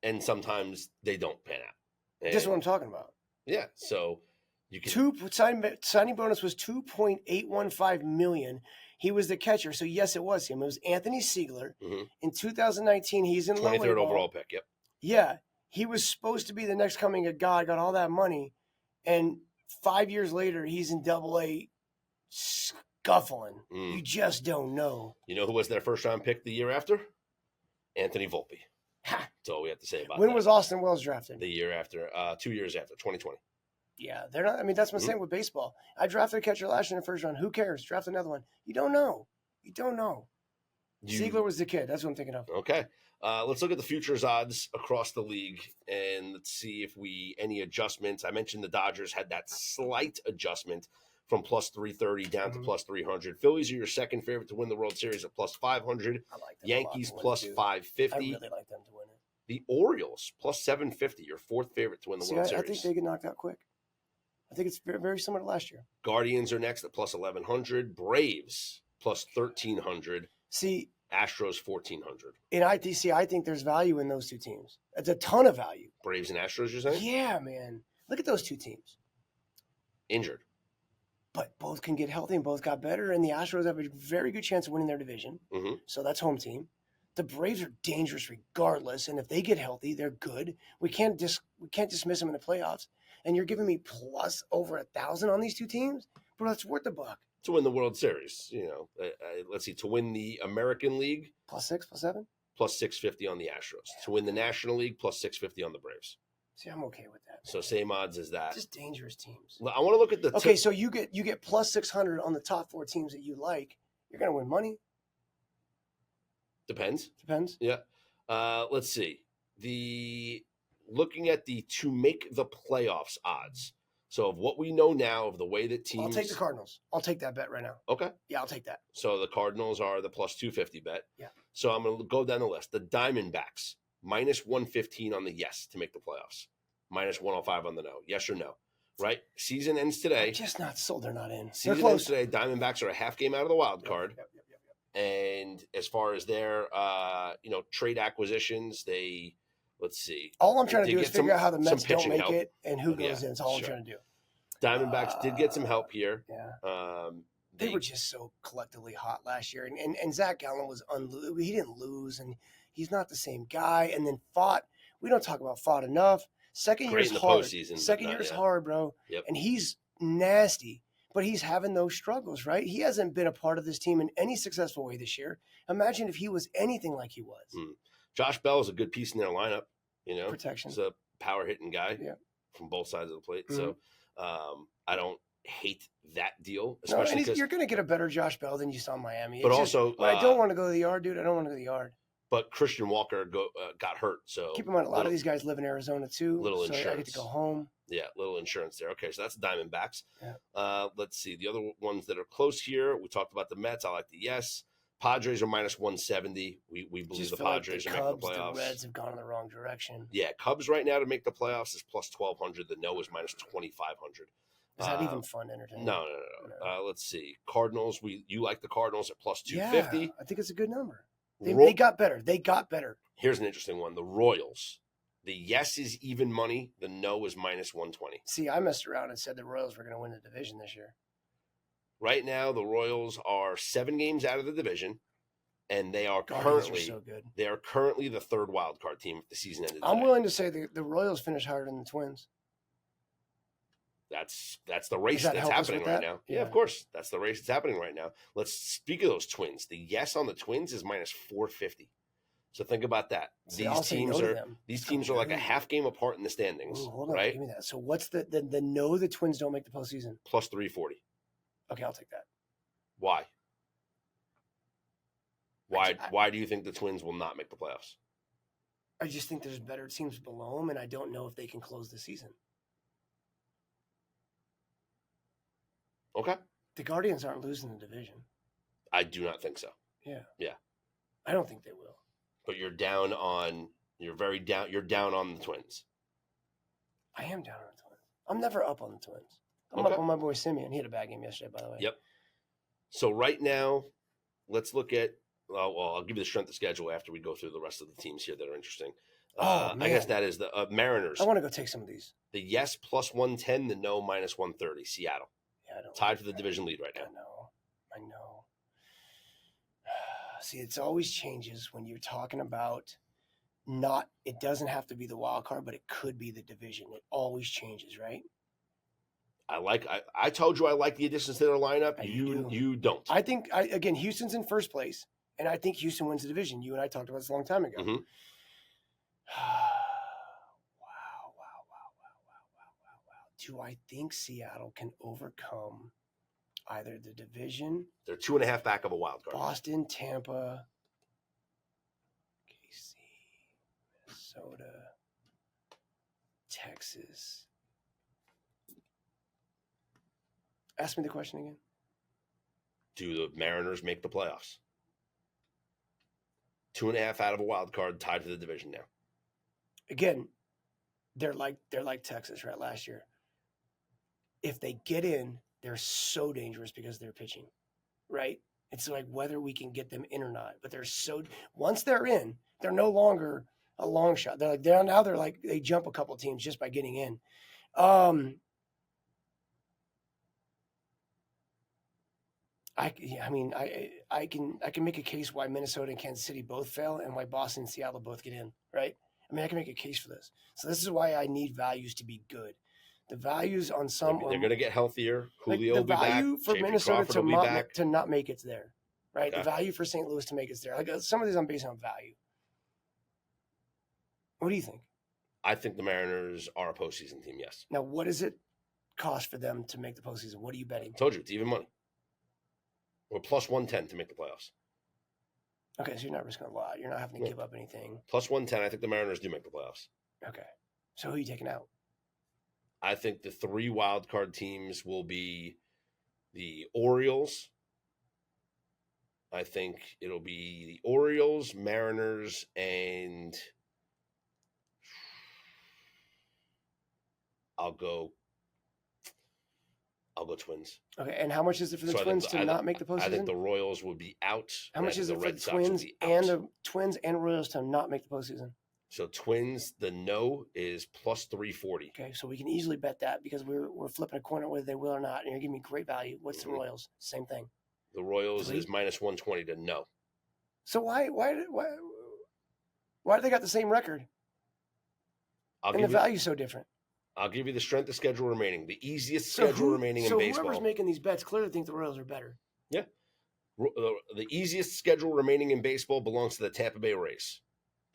and sometimes they don't pan out. And this is what I'm talking about. Yeah. So you can signing bonus was $2.815 million. He was the catcher. So yes, it was him. It was Anthony Siegler. Mm-hmm. In 2019, he's in 23rd overall pick. Yep. Yeah. He was supposed to be the next coming of God, got all that money. And 5 years later, he's in AA scuffling. You just don't know. You know who was their first round pick the year after? Anthony Volpe. That's all we have to say about that. When was Austin Wells drafted? The year after, 2 years after, 2020. Yeah, they're not. I mean, that's what I'm saying with baseball. I drafted a catcher last year in the first round. Who cares? Draft another one. You don't know. Siegler was the kid. That's what I'm thinking of. Okay. Let's look at the futures odds across the league, and let's see if any adjustments. I mentioned the Dodgers had that slight adjustment from plus 330 down to plus 300. Phillies are your second favorite to win the World Series at plus 500. I like them Yankees plus 550. I really like them to win it. The Orioles plus 750, your fourth favorite to win the World Series. I think they get knocked out quick. I think it's very, very similar to last year. Guardians are next at plus 1,100. Braves plus 1,300. See, Astros 1,400. In ITC, I think there's value in those two teams. It's a ton of value. Braves and Astros, you're saying? Yeah, man. Look at those two teams. Injured. But both can get healthy and both got better. And the Astros have a very good chance of winning their division. Mm-hmm. So that's home team. The Braves are dangerous regardless. And if they get healthy, they're good. We can't dismiss them in the playoffs. And you're giving me plus over 1,000 on these two teams? Bro, that's worth the buck. To win the World Series, let's see, to win the American League. Plus 6, plus 7? Plus 650 on the Astros. Yeah. To win the National League, plus 650 on the Braves. See, I'm okay with that. Man. So same odds as that. Just dangerous teams. I want to look at the... Okay, so you get plus 600 on the top 4 teams that you like. You're going to win money. Depends. Yeah. Let's see. Looking at the to make the playoffs odds. So of what we know now of the way that teams... I'll take the Cardinals. I'll take that bet right now. Okay. Yeah, I'll take that. So the Cardinals are the plus 250 bet. Yeah. So I'm going to go down the list. The Diamondbacks, minus 115 on the yes to make the playoffs. Minus 105 on the no. Yes or no. Right? Season ends today. I'm just not sold. They're not in. Season ends today. Diamondbacks are a half game out of the wild card. Yep. And as far as their, trade acquisitions, let's see. All I'm trying to do is figure out how the Mets don't make it and who goes in. That's all I'm trying to do. Diamondbacks did get some help here. Yeah. They were just so collectively hot last year. And Zach Gallen was he didn't lose, and he's not the same guy. And then fought. We don't talk about fought enough. Second year's hard. Second year's hard, bro. Yep. And he's nasty, but he's having those struggles, right? He hasn't been a part of this team in any successful way this year. Imagine if he was anything like he was. Josh Bell is a good piece in their lineup. Protection. He's a power hitting guy from both sides of the plate. Mm-hmm. So I don't hate that deal, especially because you're going to get a better Josh Bell than you saw in Miami. But also, I don't want to go to the yard, dude. I don't want to go to the yard. But Christian Walker got hurt, so keep in mind a lot of these guys live in Arizona too. Little insurance. I get to go home. Yeah, little insurance there. Okay, so that's Diamondbacks. Yeah. Let's see the other ones that are close here. We talked about the Mets. I like the yes. Padres are minus 170. We believe the Padres are making the playoffs. The Reds have gone in the wrong direction. Yeah, Cubs right now to make the playoffs is plus 1,200. The no is minus 2,500. Is that even fun entertainment? No. Let's see. Cardinals. You like the Cardinals at plus 250? Yeah, I think it's a good number. They got better. Here's an interesting one. The Royals. The yes is even money. The no is minus 120. See, I messed around and said the Royals were going to win the division this year. Right now, the Royals are 7 games out of the division, and they are currently so good. They are currently the 3rd wild card team if the season ended today. I'm willing to say the Royals finish higher than the Twins. That's the race that's happening right now. Yeah, of course. That's the race that's happening right now. Let's speak of those Twins. The yes on the Twins is minus 450. So think about that. These teams are like a half game apart in the standings. Ooh, hold on, right? Give me that. So what's the no? The Twins don't make the postseason. Plus 340. Okay, I'll take that. Why? Why do you think the Twins will not make the playoffs? I just think there's better teams below them, and I don't know if they can close the season. Okay. The Guardians aren't losing the division. I do not think so. Yeah. I don't think they will. But you're down on the Twins. I am down on the Twins. I'm never up on the Twins. I'm up on my boy Simeon. He had a bad game yesterday, by the way. Yep. So right now, let's look at I'll give you the strength of schedule after we go through the rest of the teams here that are interesting. I guess that is the Mariners. I want to go take some of these. The yes plus 110, the no minus 130. Seattle. Yeah, I don't tied for the division lead right now. I know. See, it's always changes when you're talking about it doesn't have to be the wild card, but it could be the division. It always changes, right? I told you I like the additions to their lineup. You don't. I think again, Houston's in first place, and I think Houston wins the division. You and I talked about this a long time ago. Mm-hmm. Wow. Do I think Seattle can overcome either the division? They're 2.5 back of a wild card. Boston, Tampa, KC, Minnesota, Texas. Ask me the question again. Do the Mariners make the playoffs? 2.5 out of a wild card, tied to the division now. Again, they're like Texas, right? Last year. If they get in, they're so dangerous because they're pitching, right? It's like whether we can get them in or not. But once they're in, they're no longer a long shot. They jump a couple teams just by getting in. I can make a case why Minnesota and Kansas City both fail and why Boston and Seattle both get in, right? I mean, I can make a case for this. So this is why I need values to be good. The values on some they're going to get healthier. Julio will be back. The value for Minnesota to not make it there, right? Okay. The value for St. Louis to make it there. Like some of these I'm based on value. What do you think? I think the Mariners are a postseason team. Yes. Now, what does it cost for them to make the postseason? What are you betting? I told you it's even money. Or plus 110 to make the playoffs. Okay, so you're not risking a lot. You're not having to give up anything. Plus 110. I think the Mariners do make the playoffs. Okay. So who are you taking out? I think the 3 wild card teams will be the Orioles. I think it'll be the Orioles, Mariners, and I'll go Twins. Okay, and how much is it for the Twins to not make the postseason? I think the Royals would be out. How much is it for the Twins and Royals to not make the postseason? So Twins, the no is plus 340. Okay, so we can easily bet that because we're flipping a coin whether they will or not, and you're giving me great value. What's the Royals? Same thing. The Royals 3? is minus 120 to no. So why do they got the same record? And the value's so different. I'll give you the strength of schedule remaining. The easiest schedule remaining in baseball. So whoever's making these bets clearly think the Royals are better. Yeah. The easiest schedule remaining in baseball belongs to the Tampa Bay Rays.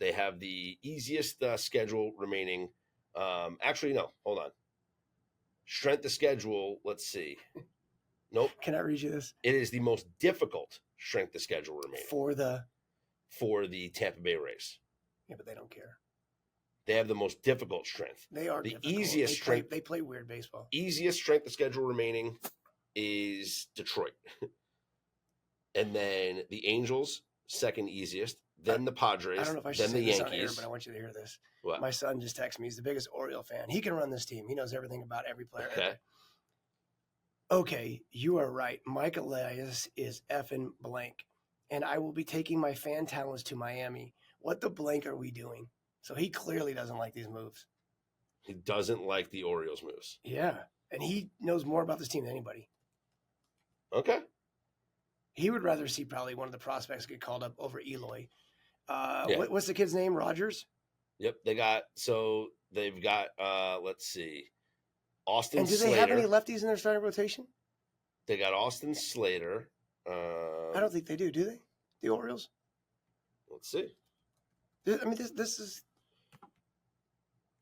They have the easiest schedule remaining. Actually, no. Hold on. Strength of schedule. Let's see. Nope. Can I read you this? It is the most difficult strength of schedule remaining for the Tampa Bay Rays. Yeah, but they don't care. They have the most difficult strength. They are the difficult. Easiest strength. They play weird baseball. Easiest strength of schedule remaining is Detroit, and then the Angels, second easiest. Then the Padres. I don't know if I should then say the this Yankees. on air, but I want you to hear this. What? My son just texted me. He's the biggest Oriole fan. He can run this team. He knows everything about every player. Okay. Okay, you are right. Mike Elias is effing blank, and I will be taking my fan talents to Miami. What the blank are we doing? So he clearly doesn't like these moves. He doesn't like the Orioles moves. Yeah, and he knows more about this team than anybody. Okay. He would rather see probably one of the prospects get called up over Eloy. Yeah. What's the kid's name? Rogers? Yep. They've got, let's see, Austin And do they Slater. have any lefties in their starting rotation? They got Austin Slater. I don't think they do they? The Orioles? Let's see. I mean, this is...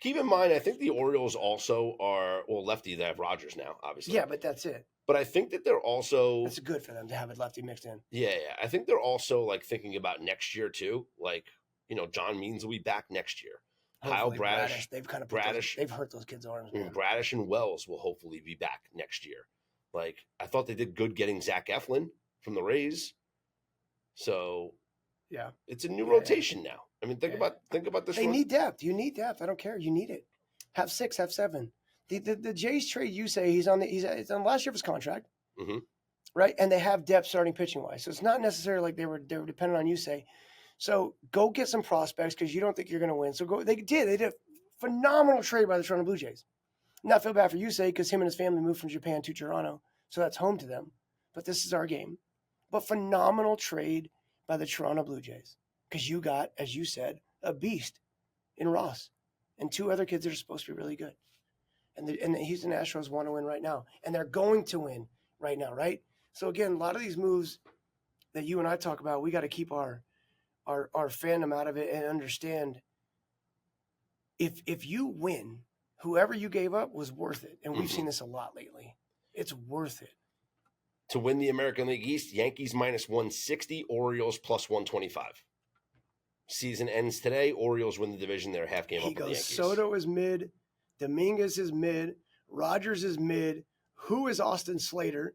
Keep in mind, I think the Orioles also are, lefty. They have Rogers now, obviously. Yeah, but that's it. But I think that they're also... It's good for them to have a lefty mixed in. Yeah. I think they're also, thinking about next year, too. John Means will be back next year. Hopefully Kyle Bradish. They've kind of they've hurt those kids' arms. I mean, Bradish and Wells will hopefully be back next year. I thought they did good getting Zach Eflin from the Rays. So, yeah, it's a new rotation now. I mean, think about this. They need depth. You need depth. I don't care. You need it. Have 6, have 7. The Jays trade. You say he's on the last year of his contract, right? And they have depth starting pitching wise. So it's not necessarily like they were dependent on you say. So go get some prospects because you don't think you're going to win. So go. They did a phenomenal trade by the Toronto Blue Jays. Not feel bad for you say because him and his family moved from Japan to Toronto, so that's home to them. But this is our game. But phenomenal trade by the Toronto Blue Jays because you got, as you said, a beast in Ross and 2 other kids that are supposed to be really good. And the Houston Astros want to win right now, and they're going to win right now, right? So again, a lot of these moves that you and I talk about, we got to keep our fandom out of it and understand if you win, whoever you gave up was worth it. And we've seen this a lot lately. It's worth it. To win the American League East, Yankees minus 160, Orioles plus 125. Season ends today. Orioles win the division. They're half game up on the Yankees. Soto is mid. Dominguez is mid. Rogers is mid. Who is Austin Slater?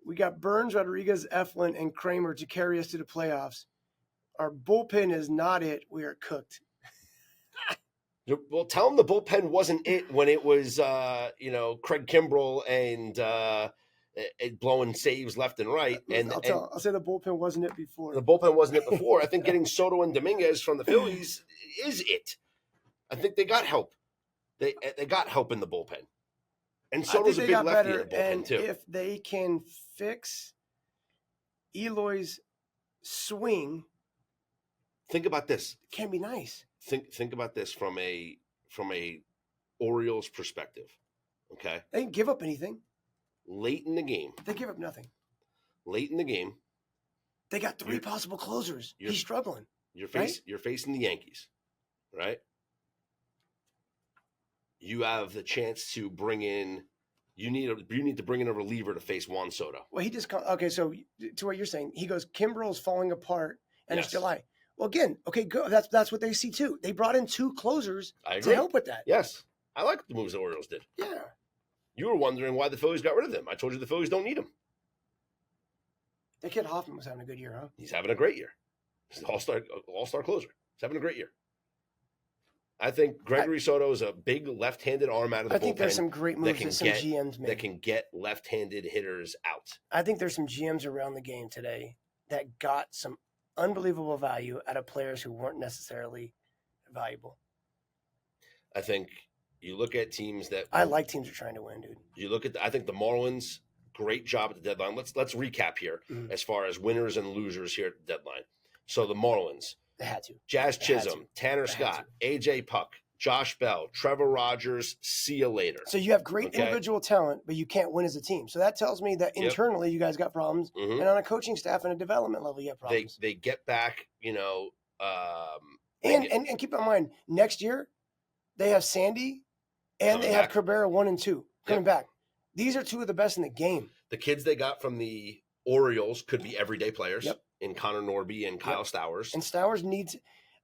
We got Burns, Rodriguez, Eflin, and Kramer to carry us to the playoffs. Our bullpen is not it. We are cooked. Well, tell them the bullpen wasn't it when it was, Craig Kimbrell and blowing saves left and right. I'll say the bullpen wasn't it before. The bullpen wasn't it before. I think getting Soto and Dominguez from the Phillies is it. I think they got help. They got help in the bullpen. And Soto's a big lefty in the bullpen, too. If they can fix Eloy's swing, think about this. It can be nice. Think about this from a Orioles perspective. Okay? They didn't give up anything. Late in the game. They give up nothing. Late in the game. They got 3 possible closers. He's struggling. You're facing the Yankees, right? You have the chance to bring in. You need to bring in a reliever to face Juan Soto. Well, so to what you're saying, he goes, Kimbrell's falling apart, and it's July. Well, again, okay, good. That's what they see too. They brought in 2 closers to help with that. Yes, I like the moves the Orioles did. Yeah. You were wondering why the Phillies got rid of them. I told you the Phillies don't need him. That kid Hoffman was having a good year, huh? He's having a great year. He's an all-star closer. He's having a great year. I think Gregory Soto is a big left-handed arm out of the bullpen. I think there's some great moves that some GMs make. That can get left-handed hitters out. I think there's some GMs around the game today that got some unbelievable value out of players who weren't necessarily valuable. I think you look at teams that I like teams that are trying to win, dude. you look at. I think the Marlins, great job at the deadline. Let's recap here as far as winners and losers here at the deadline. So the Marlins, They had to. Jazz Chisholm, Tanner Scott, AJ Puck, Josh Bell, Trevor Rogers. See you later. So you have great individual talent, but you can't win as a team. So that tells me that internally you guys got problems, and on a coaching staff and a development level you have problems. They get back, and keep in mind, next year they have Sandy and they have Cabrera 1 and 2 coming back. These are two of the best in the game. The kids they got from the Orioles could be everyday players in Connor Norby and Kyle Stowers. And Stowers needs,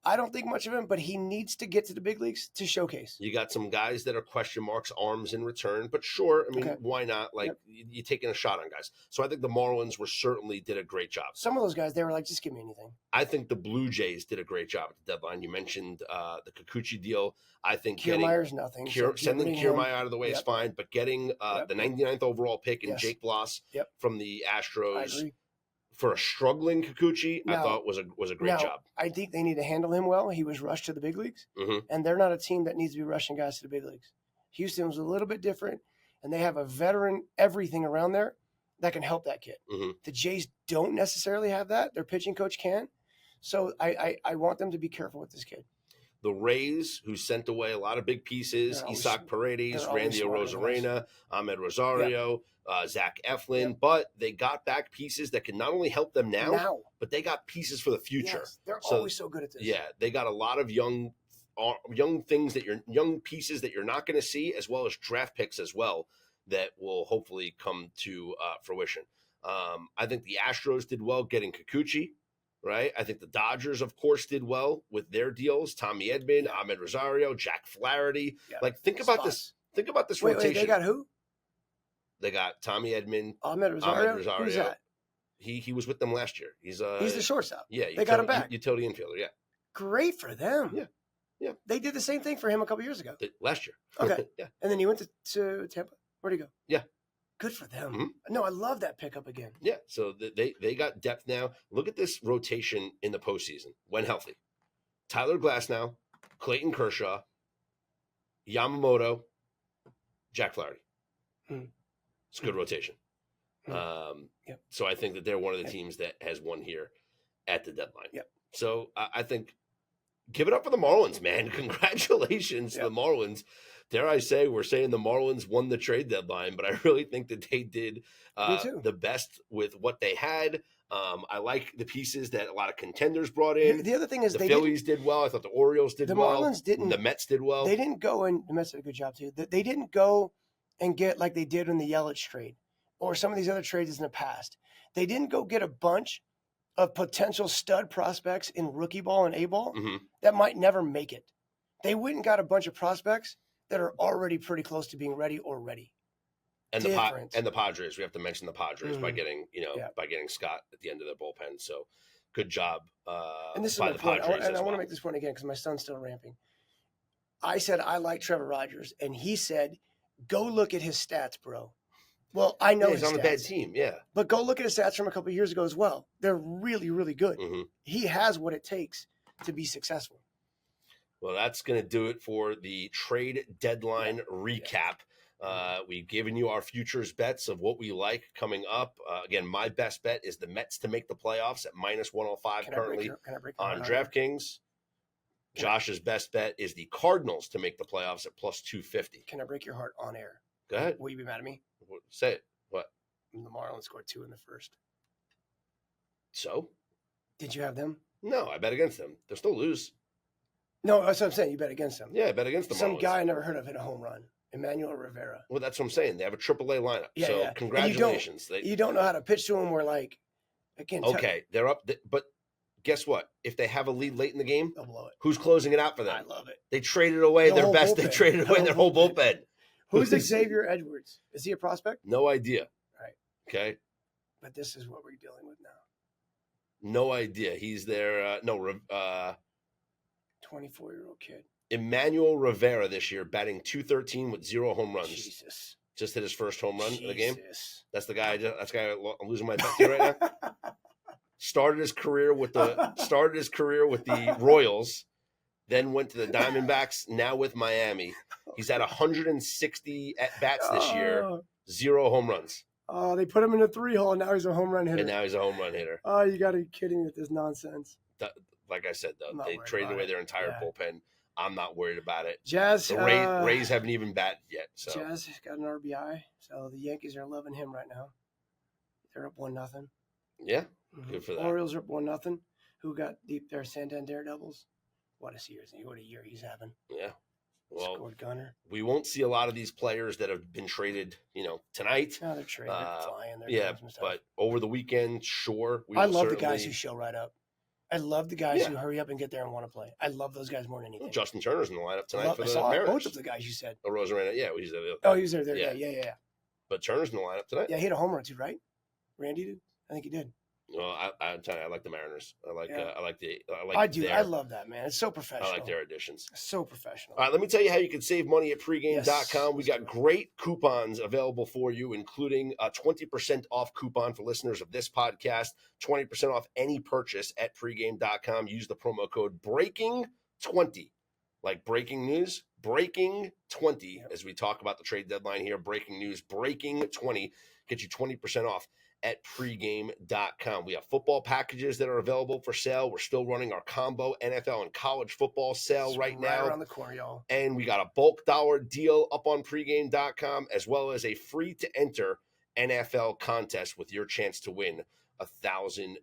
I don't think much of him, but he needs to get to the big leagues to showcase. You got some guys that are question marks, arms in return, but sure, I mean, why not? Like, you're taking a shot on guys. So I think the Marlins certainly did a great job. Some of those guys, they were like, just give me anything. I think the Blue Jays did a great job at the deadline. You mentioned the Kikuchi deal. I think Kiermaier's nothing. Sending Kiermaier out of the way is fine, but getting the 99th overall pick and Jake Bloss from the Astros for a struggling Kikuchi, I thought was a great job. I think they need to handle him well. He was rushed to the big leagues, and they're not a team that needs to be rushing guys to the big leagues. Houston was a little bit different, and they have a veteran everything around there that can help that kid. The Jays don't necessarily have that. Their pitching coach can. So I want them to be careful with this kid. The Rays, who sent away a lot of big pieces, Isaac Paredes, Randy Arozarena, Ahmed Rosario, Zach Eflin, but they got back pieces that can not only help them now, but they got pieces for the future. Yes, they're always so good at this. Yeah, they got a lot of young things young pieces that you're not going to see, as well as draft picks as well that will hopefully come to fruition. I think the Astros did well getting Kikuchi. Right, I think the Dodgers, of course, did well with their deals. Tommy Edman, Ahmed Rosario, Jack Flaherty. Like, think about this. Think about this rotation. Wait, they got who? They got Tommy Edman, Ahmed Rosario. Who's that? He was with them last year. He's the shortstop. Yeah, they got him back. Utility infielder. Yeah, great for them. Yeah. They did the same thing for him a couple years ago. Last year. Okay. And then he went to Tampa. Where'd he go? Yeah. Good for them. No, I love that pickup again. Yeah, so they got depth now. Look at this rotation in the postseason when healthy. Tyler Glasnow, Clayton Kershaw, Yamamoto, Jack Flaherty. It's a good rotation. So I think that they're one of the teams that has won here at the deadline. So I think give it up for the Marlins, man. Congratulations to the Marlins. Dare I say, we're saying the Marlins won the trade deadline, but I really think that they did the best with what they had. I like the pieces that a lot of contenders brought in. The other thing is the Phillies did well. I thought the Orioles did well. The Marlins didn't. The Mets did well. They didn't go, and the Mets did a good job too. They didn't go and get like they did in the Yelich trade or some of these other trades in the past. They didn't go get a bunch of potential stud prospects in rookie ball and A ball that might never make it. They went and got a bunch of prospects that are already pretty close to being ready or ready. And the Padres, we have to mention the Padres by getting Scott at the end of their bullpen. So good job and this by is the point. Padres. I want to make this point again because my son's still ramping. I said I like Trevor Rogers, and he said, "Go look at his stats, bro." Well, I know he's on a bad team, but go look at his stats from a couple of years ago as well. They're really, really good. He has what it takes to be successful. Well, that's going to do it for the trade deadline recap. We've given you our futures bets of what we like coming up. Again, my best bet is the Mets to make the playoffs at -105 currently on DraftKings. Josh's best bet is the Cardinals to make the playoffs at +250. Can I break your heart on air? Go ahead. Will you be mad at me? Say it. What? The Marlins scored 2 in the first. So? Did you have them? No, I bet against them. They'll still lose. No, that's what I'm saying. You bet against them. Yeah, I bet against the Marlins. Some guy I never heard of hit a home run. Emmanuel Rivera. Well, that's what I'm saying. They have a AAA lineup. Yeah. Congratulations. You don't know how to pitch to them. We're like, again. Okay, they're up. But guess what? If they have a lead late in the game, they'll blow it. Who's closing it out for them? I love it. They traded away their best. Bullpen. They traded away their whole bullpen. Who's Xavier Edwards? Is he a prospect? No idea. Right. Okay. But this is what we're dealing with now. No idea. He's their 24-year-old kid. Emmanuel Rivera this year batting .213 with 0 home runs. Jesus. Just hit his first home run in the game. That's the guy. That's the guy I'm losing my bet to right now. Started his career with the Royals, then went to the Diamondbacks, now with Miami. He's had 160 at-bats this year, 0 home runs. Oh, they put him in a 3-hole, and now he's a home run hitter. And now he's a home run hitter. Oh, you got to be kidding me with this nonsense. Like I said, though, they traded away their entire bullpen. I'm not worried about it. Jazz, the Rays haven't even batted yet. So. Jazz has got an RBI, so the Yankees are loving him right now. They're up 1-0. Yeah, good for that. Orioles are up 1-0. Who got deep there? Santander doubles. What a year he's having. Yeah. Well, scored gunner. We won't see a lot of these players that have been traded, tonight. No, they're traded. They're flying. Yeah, but over the weekend, sure. I love the guys who show right up. I love the guys who hurry up and get there and want to play. I love those guys more than anything. Well, Justin Turner's in the lineup tonight for the Mariners. Both of the guys you said. Oh, Rosarena, yeah. He was there. Yeah. But Turner's in the lineup tonight. Yeah, he had a home run too, right? Randy did? I think he did. Well, I'm telling you, I like the Mariners. I do. I love that, man. It's so professional. I like their additions. So professional. All right, let me tell you how you can save money at pregame.com. Yes. We got great coupons available for you, including a 20% off coupon for listeners of this podcast, 20% off any purchase at pregame.com. Use the promo code BREAKING20, like breaking news, BREAKING20, as we talk about the trade deadline here, breaking news, BREAKING20, get you 20% off at pregame.com. We have football packages that are available for sale. We're still running our combo NFL and college football sale right now. Around the corner, y'all. And we got a bulk dollar deal up on pregame.com, as well as a free to enter NFL contest with your chance to win $1,000.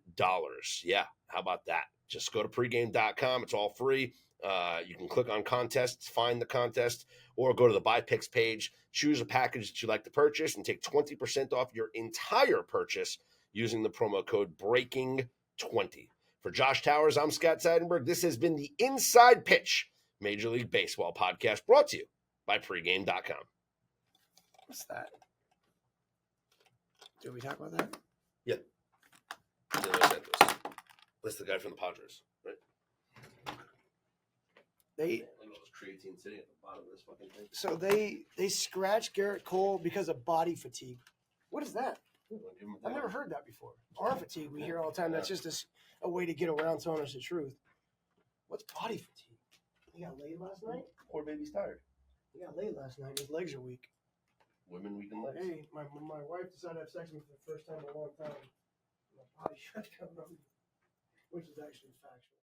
Yeah, how about that? Just go to pregame.com. It's all free. You can click on contests, find the contest, or go to the buy picks page, choose a package that you'd like to purchase, and take 20% off your entire purchase using the promo code BREAKING20. For Josh Towers, I'm Scott Seidenberg. This has been the Inside Pitch Major League Baseball podcast brought to you by pregame.com. What's that? Did we talk about that? Yeah. That's the guy from the Padres, right? Creatine sitting at the bottom of this fucking thing. So they scratched Garrett Cole because of body fatigue. What is that? I've never heard that before. Arm fatigue we hear all the time. That's just a way to get around telling us the truth. What's body fatigue? He got laid last night? Poor baby's tired. He got laid last night. His legs are weak. Women weak in legs. Hey, my wife decided to have sex with me for the first time in a long time. My body shut down, which is actually factual.